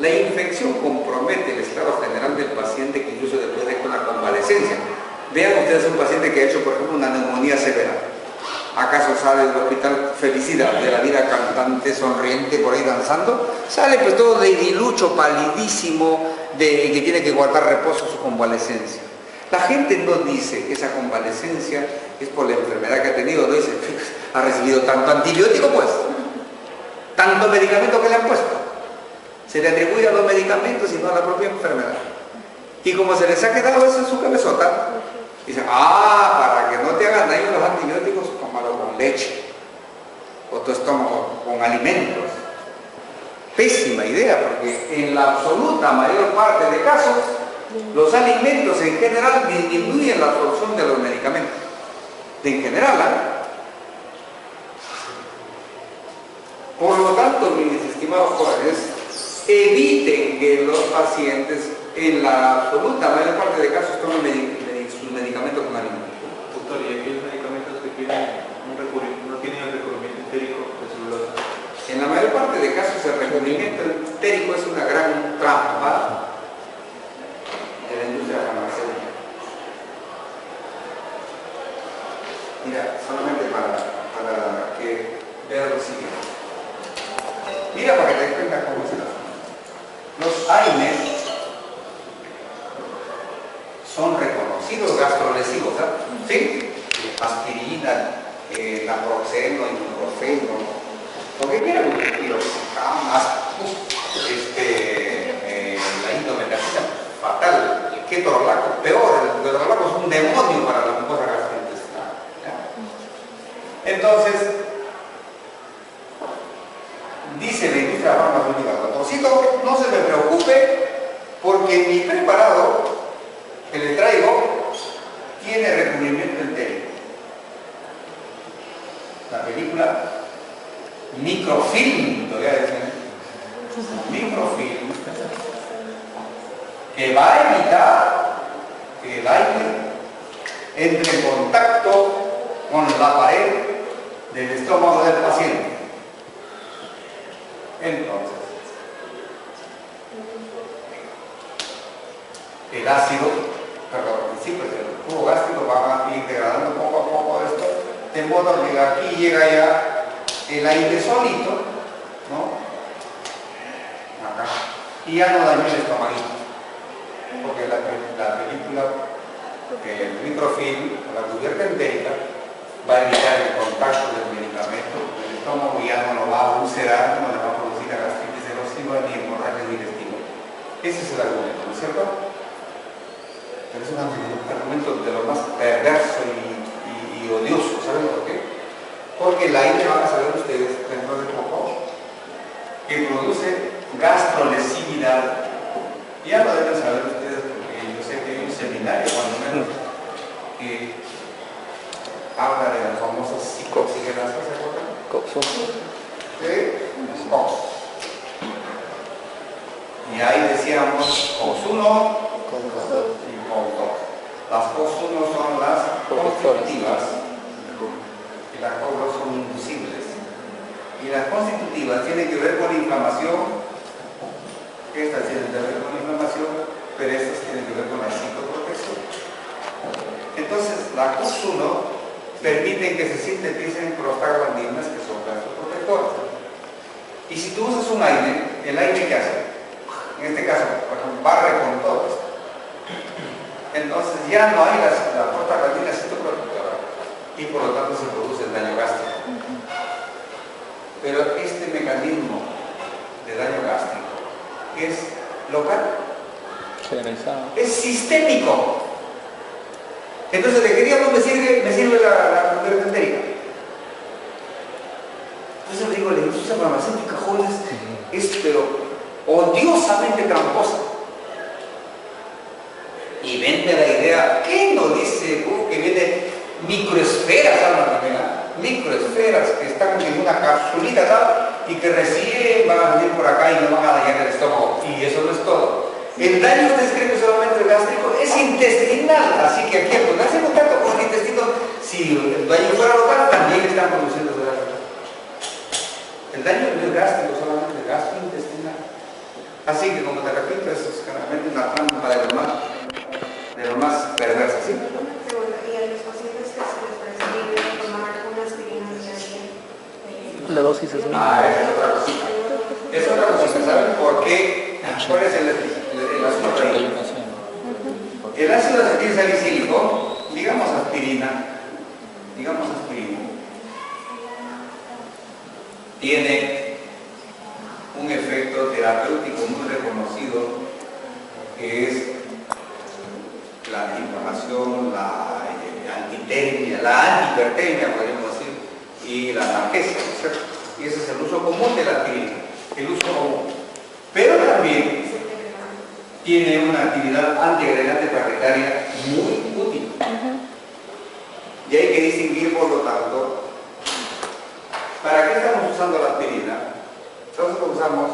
la infección compromete el estado general del paciente que incluso después de la convalecencia. Vean ustedes un paciente que ha hecho, por ejemplo, una neumonía severa. ¿Acaso sale del hospital felicidad de la vida cantante, sonriente, por ahí danzando? Sale pues todo de dilucho, palidísimo, que tiene que guardar reposo su convalecencia. La gente no dice que esa convalecencia es por la enfermedad que ha tenido, no dice, ha recibido tanto antibiótico pues, tanto medicamento que le han puesto. Se le atribuye a los medicamentos y no a la propia enfermedad. Y como se les ha quedado eso en su cabezota, dicen, para que no te hagan daño los antibióticos, tómalo con leche, o tu estómago con alimentos. Pésima idea, porque en la absoluta mayor parte de casos, los alimentos en general disminuyen la absorción de los medicamentos. En general, Por lo tanto, mis estimados jóvenes, eviten que los pacientes, en la absoluta mayor parte de casos, tomen sus medicamentos con alimentos. Doctor, ¿y aquellos medicamentos que tienen no tienen el recubrimiento entérico de celulosa? En la mayor parte de casos, el recubrimiento entérico es una gran trampa de la industria farmacéutica. Mira, solamente para que vean lo siguiente. Mira para que te des cuenta cómo se hace. Los AINES son reconocidos gastrolesivos, ¿sí? Aspirina, naproxeno, ibuprofeno, lo que quieran, la indometacina, fatal, el ketorolaco, peor, el ketorolaco es un demonio para la mucosa gastrointestinal. Entonces, dice la industria farmacéutica, doctorcito, no se me preocupe porque mi preparado que le traigo tiene recubrimiento entérico. La película microfilm, todavía dicen, microfilm, que va a evitar que el aire entre en contacto con la pared del estómago del paciente. Entonces, el ácido, sí, pues el jugo gástrico va a ir degradando poco a poco esto, de modo que aquí llega ya el aire solito, ¿no? Acá. Y ya no dañó el estomaguito. Porque la película, el microfilm, la cubierta entérica, va a evitar el contacto del medicamento con el estómago y ya no lo va a ulcerar, no le va a producir la gastritis erosiva ni hemorragia digestiva. Ese es el argumento, ¿no es cierto? Pero es un argumento de lo más perverso y odioso, ¿saben por qué? Porque el aire, van a saber ustedes dentro de poco, que produce gastrolesividad. Ya lo deben saber ustedes porque yo sé que hay un seminario, cuando menos, que habla de las famosas psicoxigenasas, ¿se acuerdan? Coxo. COX. Y ahí decíamos COX1 y COX2. Las COX1 son las constitutivas y las COX2 son inducibles. Y las constitutivas tienen que ver con la inflamación. Estas tienen que ver con la inflamación, pero estas tienen que ver con la citoprotección. Entonces, la COX1 permite que se sinteticen prostaglandinas que son gastroprotectoras. Y si tú usas un aire, ¿el aire qué hace? En este caso, por ejemplo, barre con todo esto. Entonces ya no hay la prostaglandina citoprotectora y por lo tanto se produce el daño gástrico. Pero este mecanismo de daño gástrico es local, generalizado, es sistémico. Entonces, ¿de qué diablos me sirve la cubierta entérica? Entonces le digo, la industria farmacéutica, jóvenes, es pero odiosamente tramposa. Y vende la idea, ¿qué nos dice? Que viene microesferas, hablan también, microesferas que están en una capsulita tal, y que recién van a venir por acá y no van a dañar el estómago. Y eso no es todo. El daño, ustedes creen que solamente el gástrico, es intestinal. Así que aquí, al ponerse en contacto con el intestino, si el daño fuera local, también están produciendo gástrico. El daño no es gástrico, solamente gastrointestinal. Así que, como te repito, eso es claramente una trampa de lo más perversa, ¿sí? Una pregunta, ¿y a los pacientes que se les prescribe tomar una aspirina diaria? la dosis es mínima. Esa es otra cosita. Es otra cosita, ¿saben por qué? ¿Cuál es el asunto ahí? El ácido acetilsalicílico, digamos aspirina, tiene un efecto terapéutico muy reconocido que es la antiinflamación, la antitermia, la antihipertermia, podríamos decir, y la analgesia, ¿cierto? Y ese es el uso común de la aspirina, el uso común. Pero también tiene una actividad antiagregante plaquetaria muy útil. Y hay que distinguir, por lo tanto, ¿para qué estamos usando la aspirina? Nosotros usamos,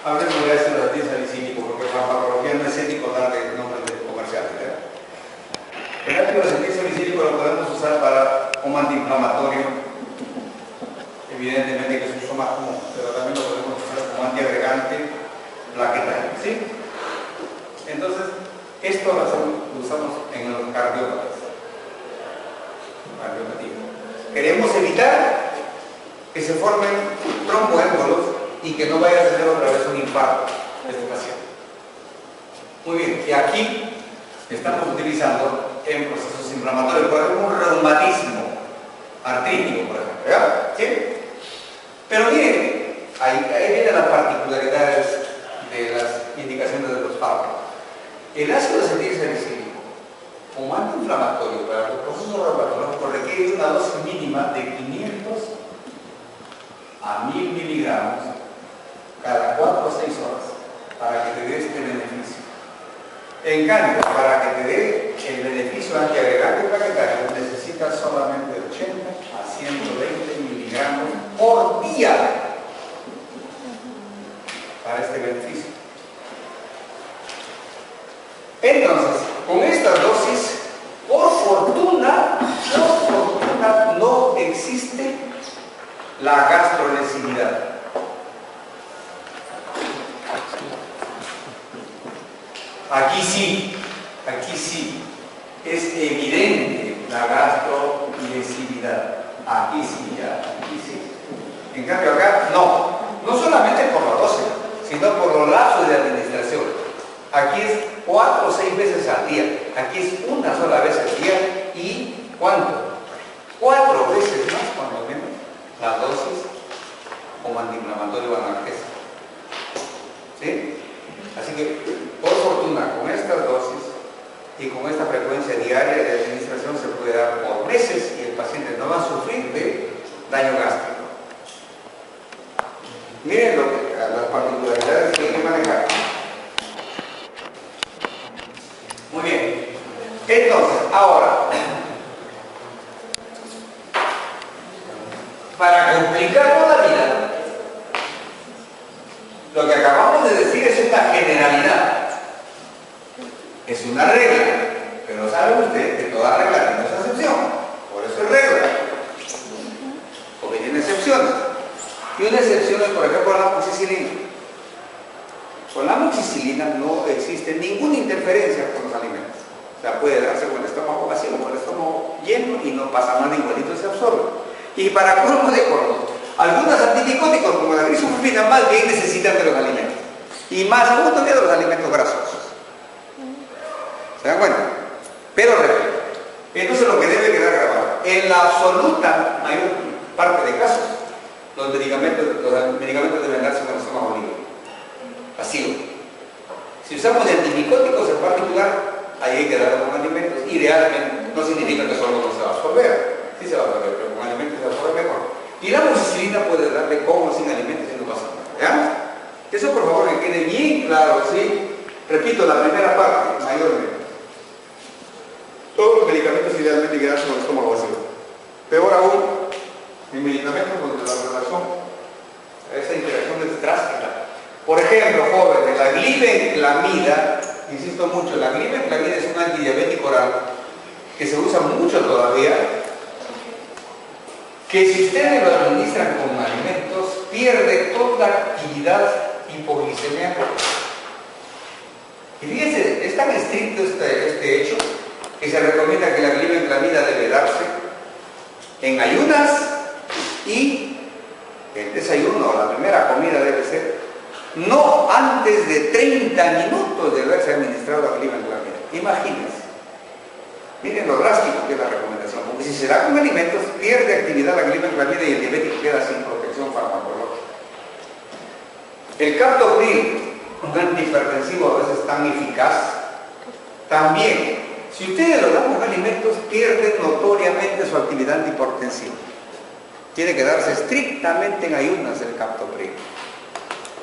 hablemos de ácido acetilsalicílico, porque la farmacología no es ético darle nombres comerciales. El ácido acetilsalicílico lo podemos usar como antiinflamatorio, evidentemente que es un uso más común, pero también lo podemos usar como antiagregante plaquetario, ¿sí? Entonces, esto lo usamos en los cardiópatas. Queremos evitar que se formen tromboémbolos y que no vaya a tener otra vez un infarto este paciente. Muy bien, y aquí estamos utilizando en procesos inflamatorios, por ejemplo, un reumatismo artrítico, por ejemplo, ¿verdad? ¿Sí? Pero miren, ahí vienen las particularidades de las indicaciones de los fármacos. El ácido acetilsalicílico, como antiinflamatorio para los procesos reumatológicos, requiere una dosis mínima de 500 a 1000 miligramos cada 4 o 6 horas para que te dé este beneficio. En cambio, para que te dé el beneficio antiagregante plaquetario, necesitas solamente 80 a 120 miligramos por día para este beneficio. Entonces, con estas dosis, por fortuna, no existe la gastrolesividad. Aquí sí, es evidente la gastrolesividad. Aquí sí. En cambio acá, no solamente por la dosis, sino por los lapsos de administración. Aquí es 4 o 6 veces al día, aquí es una sola vez al día y ¿cuánto? 4 veces más, cuando menos, la dosis como antiinflamatorio o analgésico. ¿Sí? Así que, por fortuna, con estas dosis y con esta frecuencia diaria de administración se puede dar por meses y el paciente no va a sufrir de daño gástrico. Miren las particularidades que hay que manejar. Muy bien. Entonces, ahora, para complicarnos la vida, lo que acabamos de decir es una generalidad, es una regla, pero sabe usted que toda regla tiene su excepción, por eso es regla, porque tiene excepciones. Y una excepción es, por ejemplo, la amoxicilina. Con la amoxicilina no existe ninguna interferencia con los alimentos. O sea, puede darse con el estómago vacío o con el estómago lleno y no pasa nada, igualito se absorbe. Y para colmo de colmo, algunos antimicóticos como la grisofulvina más bien necesitan de los alimentos. Y más aún todavía de los alimentos grasosos. ¿Se dan cuenta? Pero repito, entonces lo que debe quedar grabado, en la absoluta mayor parte de casos, los medicamentos deben darse con el estómago libre, vacío. Si usamos antimicóticos en particular, ahí hay que darlo con alimentos. Idealmente, no significa que solo no se va a absorber, sí se va a absorber, pero con alimentos se absorbe mejor. Y la amoxicilina puede darle con o sin alimentos y no pasa nada. ¿Veamos? Eso por favor que quede bien claro, ¿sí? Repito, la primera parte, mayormente. Todos los medicamentos idealmente hay que darse con el estómago vacío. Peor aún, en medicamentos donde la relación, esa interacción es drástica. Por ejemplo, jóvenes, la glibenclamida, insisto mucho, la glibenclamida es un antidiabético oral que se usa mucho todavía, que si ustedes lo administran con alimentos, pierde toda actividad hipoglicemiante. Y fíjense, es tan estricto este hecho que se recomienda que la glibenclamida debe darse en ayunas y el desayuno o la primera comida debe ser no antes de 30 minutos de haberse administrado la glibenclamida. Imagínense. Miren lo drástico que es la recomendación, porque si se da con alimentos, pierde actividad la glibenclamida y el diabético queda sin protección farmacológica. El captopril, un antihipertensivo a veces tan eficaz, también, si ustedes lo dan con alimentos, pierden notoriamente su actividad antihipertensiva. Tiene que darse estrictamente en ayunas el captopril.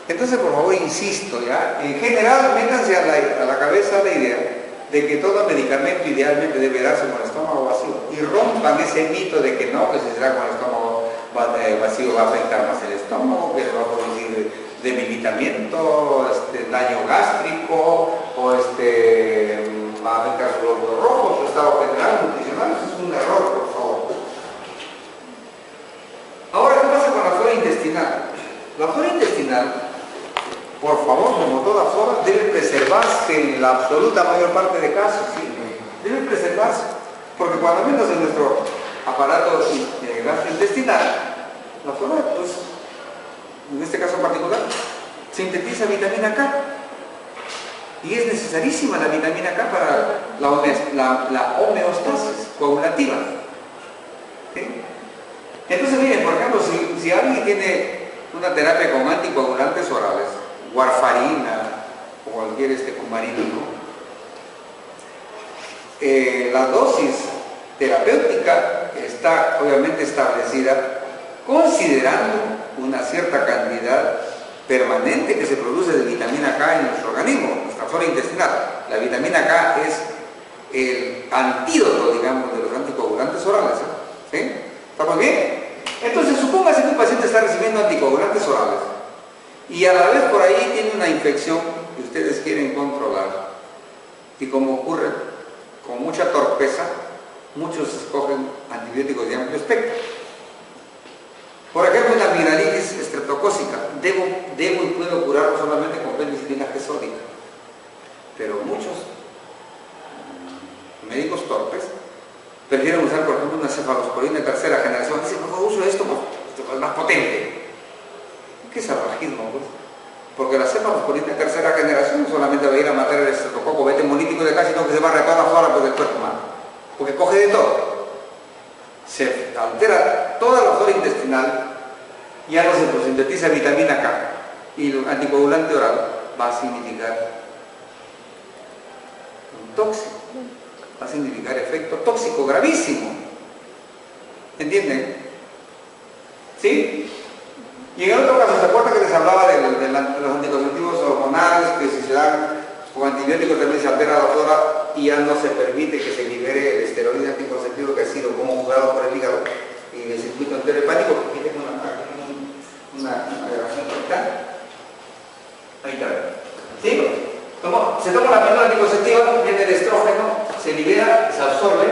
Entonces, por favor, insisto, ¿ya? En general, métanse a la cabeza la idea de que todo medicamento idealmente debe darse con el estómago vacío y rompan ese mito de que no, que si se da con el estómago vacío va a afectar más el estómago, que va a producir debilitamiento, daño gástrico o va a afectar su glóbulo rojo, su estado general nutricional. Eso es un error, por favor. Ahora, ¿qué pasa con la flora intestinal? La flora intestinal, por favor, como toda flora, debe preservarse en la absoluta mayor parte de casos, ¿sí? Debe preservarse, porque cuando menos en nuestro aparato gastrointestinal, la flora, pues, en este caso en particular, sintetiza vitamina K. Y es necesarísima la vitamina K para la homeostasis coagulativa. ¿Sí? Entonces, miren, por ejemplo, si alguien tiene una terapia con anticoagulantes orales, warfarina o cualquier cumarínico, la dosis terapéutica está obviamente establecida considerando una cierta cantidad permanente que se produce de vitamina K en nuestro organismo, nuestra flora intestinal. La vitamina K es el antídoto, digamos, de los anticoagulantes orales. ¿Sí? ¿Estamos bien? Entonces, supóngase que un paciente está recibiendo anticoagulantes orales y a la vez por ahí tiene una infección que ustedes quieren controlar. Y como ocurre con mucha torpeza, muchos escogen antibióticos de amplio espectro. Por ejemplo, una amigdalitis estreptocócica, debo y puedo curarlo solamente con penicilina G sódica. Pero muchos médicos torpes prefieren usar, por ejemplo, una cefalosporina de tercera generación. Dicen, no uso esto, es más potente. ¿Qué salvajismo, pues? Porque la cefalosporina de tercera generación no solamente va a ir a matar el estreptococo beta hemolítico de casi, sino que se va a toda la flora del cuerpo humano. Porque coge de todo. Se altera toda la flora intestinal, ya no se sintetiza vitamina K y el anticoagulante oral va a significar un tóxico, va a significar efecto tóxico gravísimo. ¿Entienden? ¿Sí? Y en el otro caso, ¿se acuerdan que les de los anticonceptivos hormonales, que si se dan con antibióticos también se altera la flora y ya no se permite que se libere el esteroide anticonceptivo que ha sido como jugado por el hígado y el circuito enterohepático. Aquí tengo una grabación ahorita. Ahí está. ¿Sí? Se toma la píldora anticonceptiva, viene el estrógeno, se libera, se absorbe,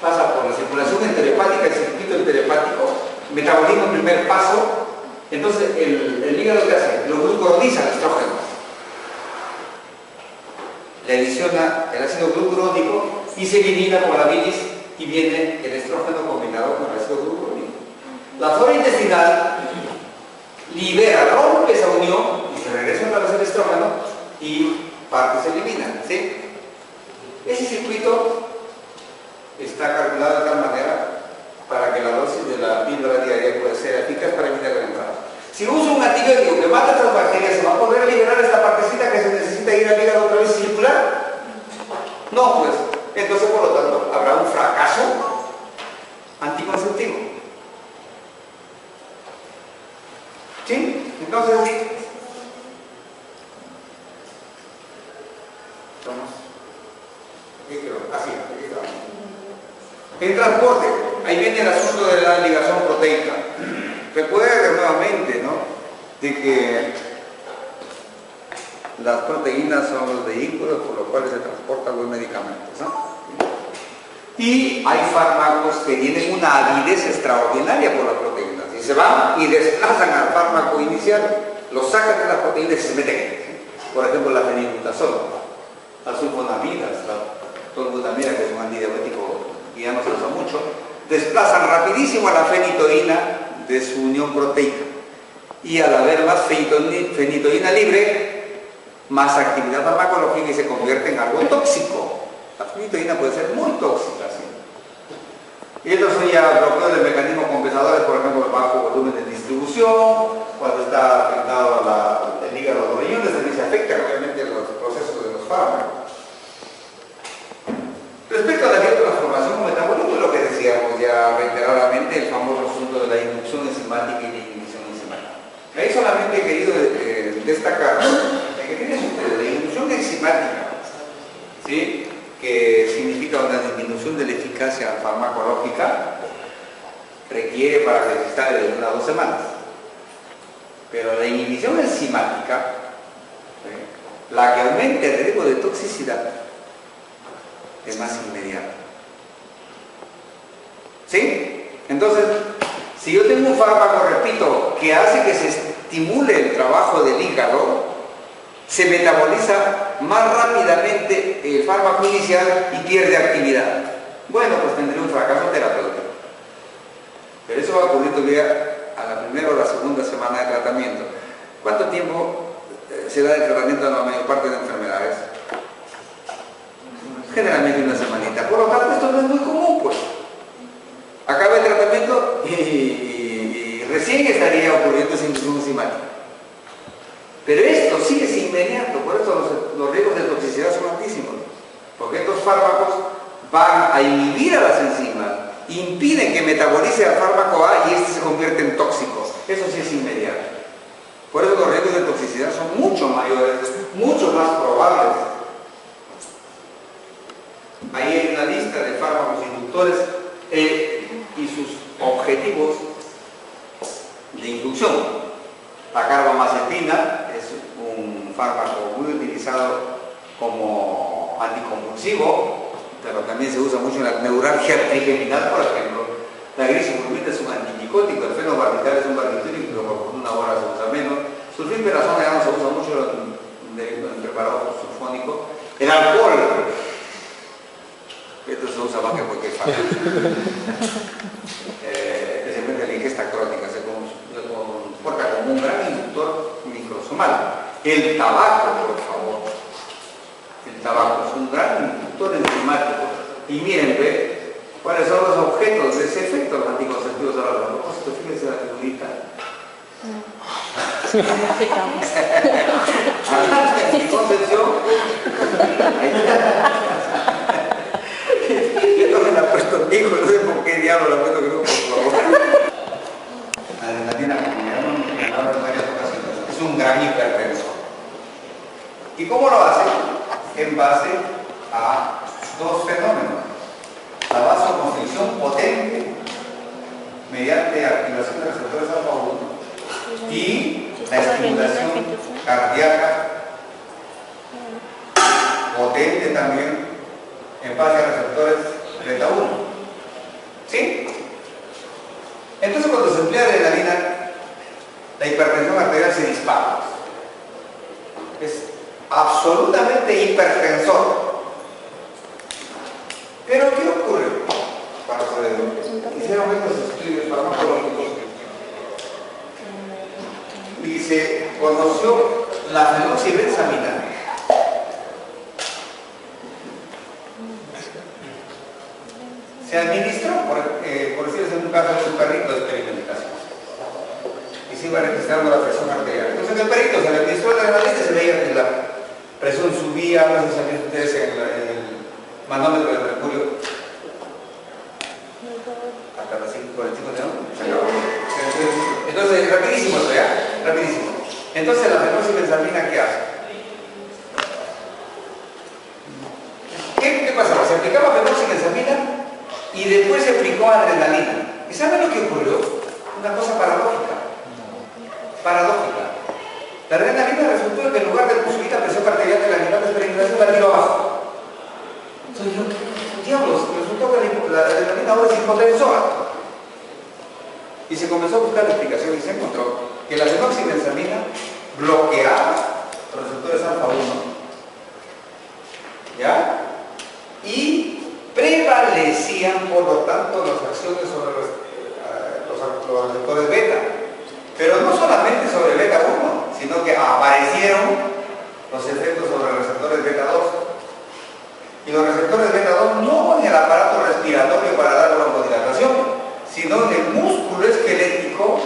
pasa por la circulación enterohepática, el circuito enterohepático, metabolismo en primer paso. Entonces el hígado ¿qué hace? Lo glucuroniza el estrógeno, le adiciona el ácido glucurónico y se elimina por la bilis y viene el estrógeno combinado con el ácido glucurónico. La flora intestinal libera, rompe esa unión y se regresa otra vez el estrógeno y partes se eliminan, ¿sí? Ese circuito está calculado de tal manera para que la dosis de la píldora diaria pueda ser eficaz para evitar el embarazo. Si uso un antibiótico que mata estas bacterias, ¿se va a poder liberar esta partecita que se necesita ir al hígado otra vez y circular? No, pues. Entonces, por lo tanto, habrá un fracaso anticonceptivo. ¿Sí? Entonces, así, aquí estamos. En transporte, ahí viene el asunto de la ligación proteica. Recuerden nuevamente, ¿no?, de que las proteínas son los vehículos por los cuales se transportan los medicamentos, ¿no? Y hay fármacos que tienen una avidez extraordinaria por las proteínas. Y se van y desplazan al fármaco inicial, lo sacan de las proteínas y se meten en. Por ejemplo, la fenilbutazol, las sulfonamidas, la tolbutamida, que es un antidiabético que ya no se usa mucho, desplazan rapidísimo a la fenitoína de su unión proteica. Y al haber más fenitoína libre, más actividad farmacológica y se convierte en algo tóxico. La fenitoína puede ser muy tóxica, ¿sí? Y estos son ya bloqueos de mecanismos compensadores, por ejemplo, el bajo volumen de distribución, cuando está afectado el hígado o los riñones, también se afectan obviamente los procesos de los fármacos. Respecto a la biotransformación o metabolismo, lo que decíamos ya reiteradamente, el famoso asunto de la inducción enzimática y la inhibición enzimática. Ahí solamente he querido destacar que tiene la inducción enzimática, ¿sí?, que significa una disminución de la eficacia farmacológica, requiere para que se instale de 1 a 2 semanas. Pero la inhibición enzimática, ¿sí?, la que aumenta el riesgo de toxicidad, es más inmediata. ¿Sí? Entonces, si yo tengo un fármaco, repito, que hace que se estimule el trabajo del hígado, se metaboliza más rápidamente el fármaco inicial y pierde actividad. Bueno, pues tendré un fracaso terapéutico. Pero eso va a ocurrir todavía a la primera o la segunda semana de tratamiento. ¿Cuánto tiempo se da de tratamiento a la mayor parte de enfermedades? Generalmente una semanita. Por lo tanto, esto no es muy común, pues. Acaba el tratamiento y recién estaría ocurriendo esa inducción enzimática. Pero esto sí es inmediato, por eso los riesgos de toxicidad son altísimos. Porque estos fármacos van a inhibir a las enzimas, impiden que metabolice al fármaco A y este se convierte en tóxico. Eso sí es inmediato. Por eso los riesgos de toxicidad son mucho mayores, mucho más probables. Ahí hay una lista de fármacos inductores y sus objetivos de inducción. La carbamazepina es un fármaco muy utilizado como anticonvulsivo, pero también se usa mucho en la neuralgia trigeminal, por ejemplo. La grisomurmina es un antipsicótico, el fenobarbital es un barbitúrico, pero por una hora se usa menos. Sulfilperazona ya no se usa mucho en preparado sulfónico. El alcohol, esto se usa más que cualquier fármaco. Especialmente la ingesta crónica, se comporta como un gran inductor microsomal. El tabaco, por favor. El tabaco es un gran inductor enzimático. Y miren, ve cuáles son los objetos de ese efecto, los anticonceptivos a propósito, fíjense la figurita. Anticoncepción. Esto me la ha puesto mi hijo, no sé por qué diablo la ha puesto que no, por favor. Adrenalina, como ya hemos mencionado en varias ocasiones, es es un gran hipertensor. ¿Y cómo lo hace? En base a dos fenómenos: la vasoconstricción potente mediante activación de receptores alfa 1 y la estimulación cardíaca potente también en base a receptores beta 1. ¿Sí? Entonces, cuando se emplea adrenalina, la hipertensión arterial se dispara. Es absolutamente hipertensor. Pero ¿qué ocurre? Cuando se hicieron estos estudios farmacológicos y se conoció la fenoxibenzamina, se administró, por decirlo en un caso, de un perrito de experimentación. Y se iba registrando la presión arterial. Entonces el perrito se le administró la adrenalina y se veía que la presión subía, no sé si sabían ustedes en el manómetro de mercurio, hasta las 5:45 de la noche, se acabó. Entonces, rapidísimo esto ya, rapidísimo. Entonces la fenoxibenzamina, ¿qué hace? ¿Qué pasaba? Se aplicaba fenoxibenzamina y después se aplicó adrenalina. ¿Y saben lo que ocurrió? Una cosa paradójica. Paradójica. La adrenalina resultó que en lugar de subir la presión arterial del animal de experimentación, la tiró abajo. Entonces yo, diablos, resultó que la adrenalina ahora es hipotensora. Y se comenzó a buscar la explicación y se encontró que la fenoxibenzamina bloqueaba los receptores alfa 1. ¿Ya? Y prevalecían, por lo tanto, las acciones sobre los receptores beta. Pero no solamente sobre beta 1, sino que aparecieron los efectos sobre los receptores beta 2. Y los receptores beta 2 no en el aparato respiratorio para dar broncodilatación, sino en el músculo esquelético,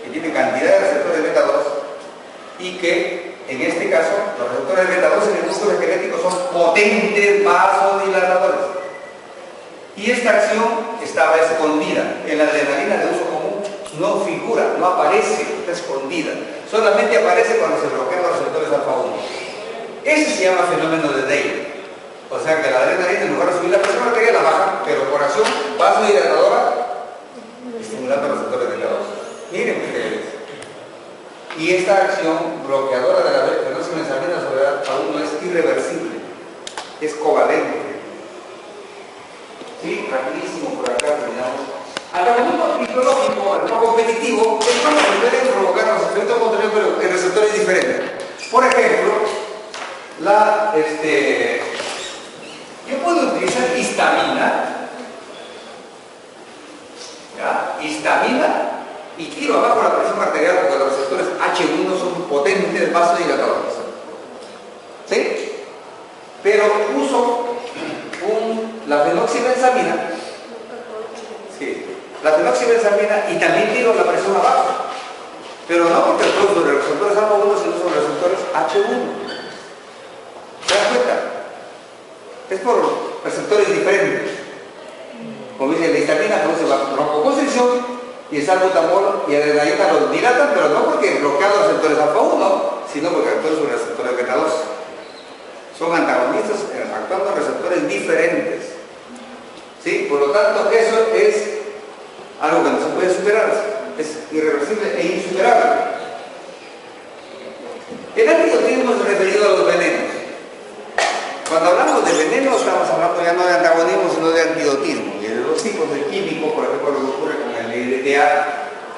que tiene cantidad de receptores beta 2, y que en este caso los receptores beta 2 en el músculo esquelético son potentes vasodilatadores. Y esta acción estaba escondida en la adrenalina de uso común. No figura, no aparece, está escondida. Solamente aparece cuando se bloquean los receptores alfa 1. Ese se llama fenómeno de Day. O sea que la adrenalina, en lugar de subir la presión arterial, la baja, pero por acción vasodilatadora, estimulando los receptores beta 2. Miren ustedes. Y esta acción bloqueadora de la fenoxibenzamina sobre alfa 1 es irreversible, es covalente. Sí, rapidísimo por acá terminamos. Antagonismo fisiológico, el no competitivo, es cuando se pueden provocar los efectos contrarios pero en receptores diferentes. Por ejemplo, yo puedo utilizar histamina, ¿ya? Histamina, y tiro abajo la presión arterial porque los receptores H1 son potentes vasodilatadores. ¿Sí? Pero uso la fenoxibenzamina. Sí. La fenoxibenzamina y también tiro la presión abajo. Pero no porque estoy sobre los receptores alfa 1, sino sobre los receptores H1. ¿Te das cuenta? Es por receptores diferentes. Como dice, la histamina produce broncoconstricción y el salbutamol y adrenalina los dilatan, pero no porque bloquean los receptores alfa 1, sino porque actúan sobre receptores beta 2. Son antagonistas actuando en receptores diferentes. ¿Sí? Por lo tanto, eso es algo que no se puede superar, es irreversible e insuperable. El antidotismo es referido a los venenos. Cuando hablamos de veneno, estamos hablando ya no de antagonismo, sino de antidotismo. Y de dos tipos de químicos, por ejemplo, lo que ocurre con el LDA,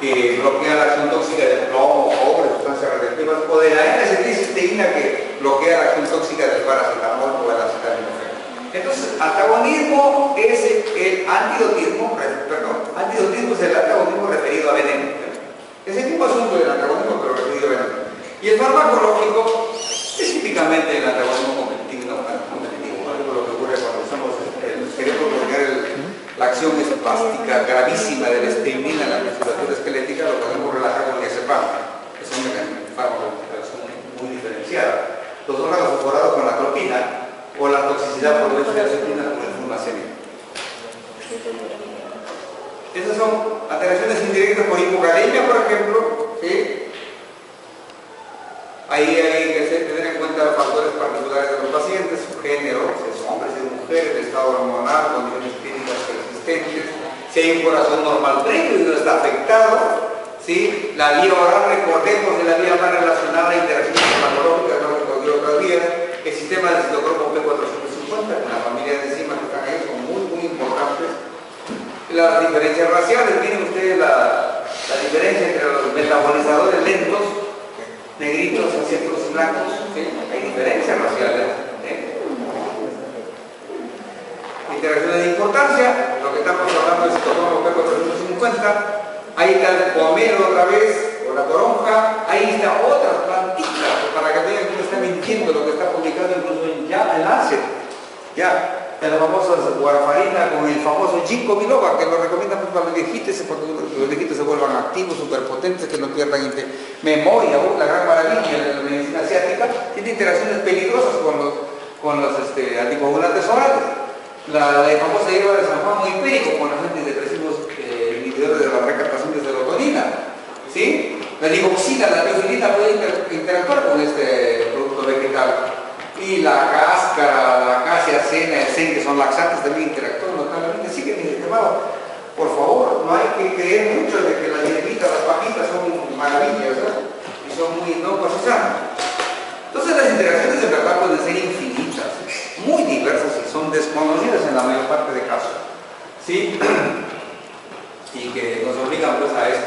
que bloquea la acción tóxica del plomo, cobre, sustancias radiactivas, o de la N-acetilcisteína, que bloquea la acción tóxica del paracetamol o del acetaminofén. Entonces, antagonismo es el antidotismo, antidotismo es el antagonismo referido a veneno. Es el mismo asunto del antagonismo, pero referido a veneno. Y el farmacológico es típicamente el antagonismo competitivo, lo que ocurre cuando queremos bloquear la acción espástica gravísima de la espinina en la musculatura esquelética, lo podemos relajar con el diazepam, que son fármacos de acción muy diferenciada. Los órganos fosforados con la clopina o la toxicidad por benzodiazepina con el fumacemia. Esas son alteraciones indirectas por hipocalemia, por ejemplo, ¿sí? Si hay un corazón normal previo y no está afectado, ¿sí? La vía oral, recordemos, de la vía más relacionada a interacciones farmacológicas, no recordé otras vías, el sistema del citocromo P450, con la familia de enzimas que están ahí, son muy, muy importantes. Las diferencias raciales, miren ustedes la diferencia entre los metabolizadores lentos, negritos, asientos blancos, ¿sí? Hay diferencias raciales. Interacciones de importancia, lo que estamos hablando del citocromo P450, ahí está el pomelo otra vez, o la toronja, ahí está otras plantitas, para que vean que no está mintiendo lo que está publicado incluso en Lancet, ya, en la famosa warfarina con el famoso ginkgo biloba, que lo recomiendan para los viejitos, porque los viejitos se vuelvan activos, superpotentes, que no pierdan memoria. La gran maravilla de la medicina asiática tiene interacciones peligrosas con los anticoagulantes orales. La famosa hierba de San Juan, muy empírico, con los antidepresivos inhibidores de la recaptación de serotonina, ¿sí? La digoxina, la teofilina puede interactuar con este producto vegetal. Y la cáscara, la acacia, cena, el zen, que son laxantes, también interactúan notablemente. Sí que, mi estimado, por favor, no hay que creer mucho de que las hierbitas, las pajitas son maravillas, ¿no? Y son muy no sanas. Entonces las interacciones de verdad pueden ser infinitas, muy diversas y son desconocidas en la mayor parte de casos, ¿sí? Y que nos obligan pues a esto,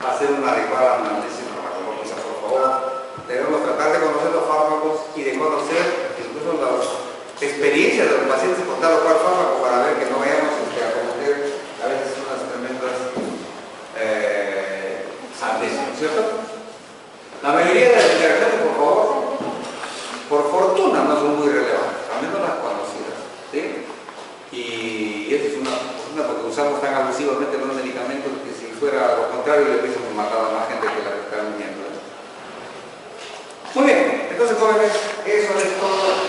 a hacer una adecuada análisis farmacológica, por favor. Debemos tratar de conocer los fármacos y de conocer incluso las experiencias de los pacientes con tal o cual fármaco para ver que no vayamos a cometer a veces unas tremendas sandeces, ¿no es cierto? La mayoría de las interacciones, por favor, por fortuna no son muy relevantes, al menos las conocidas, ¿sí? Y esa es una porque usamos tan abusivamente los medicamentos que si fuera lo contrario le hubiésemos matado a más gente que la que están viendo. Muy bien, entonces jóvenes, eso es todo.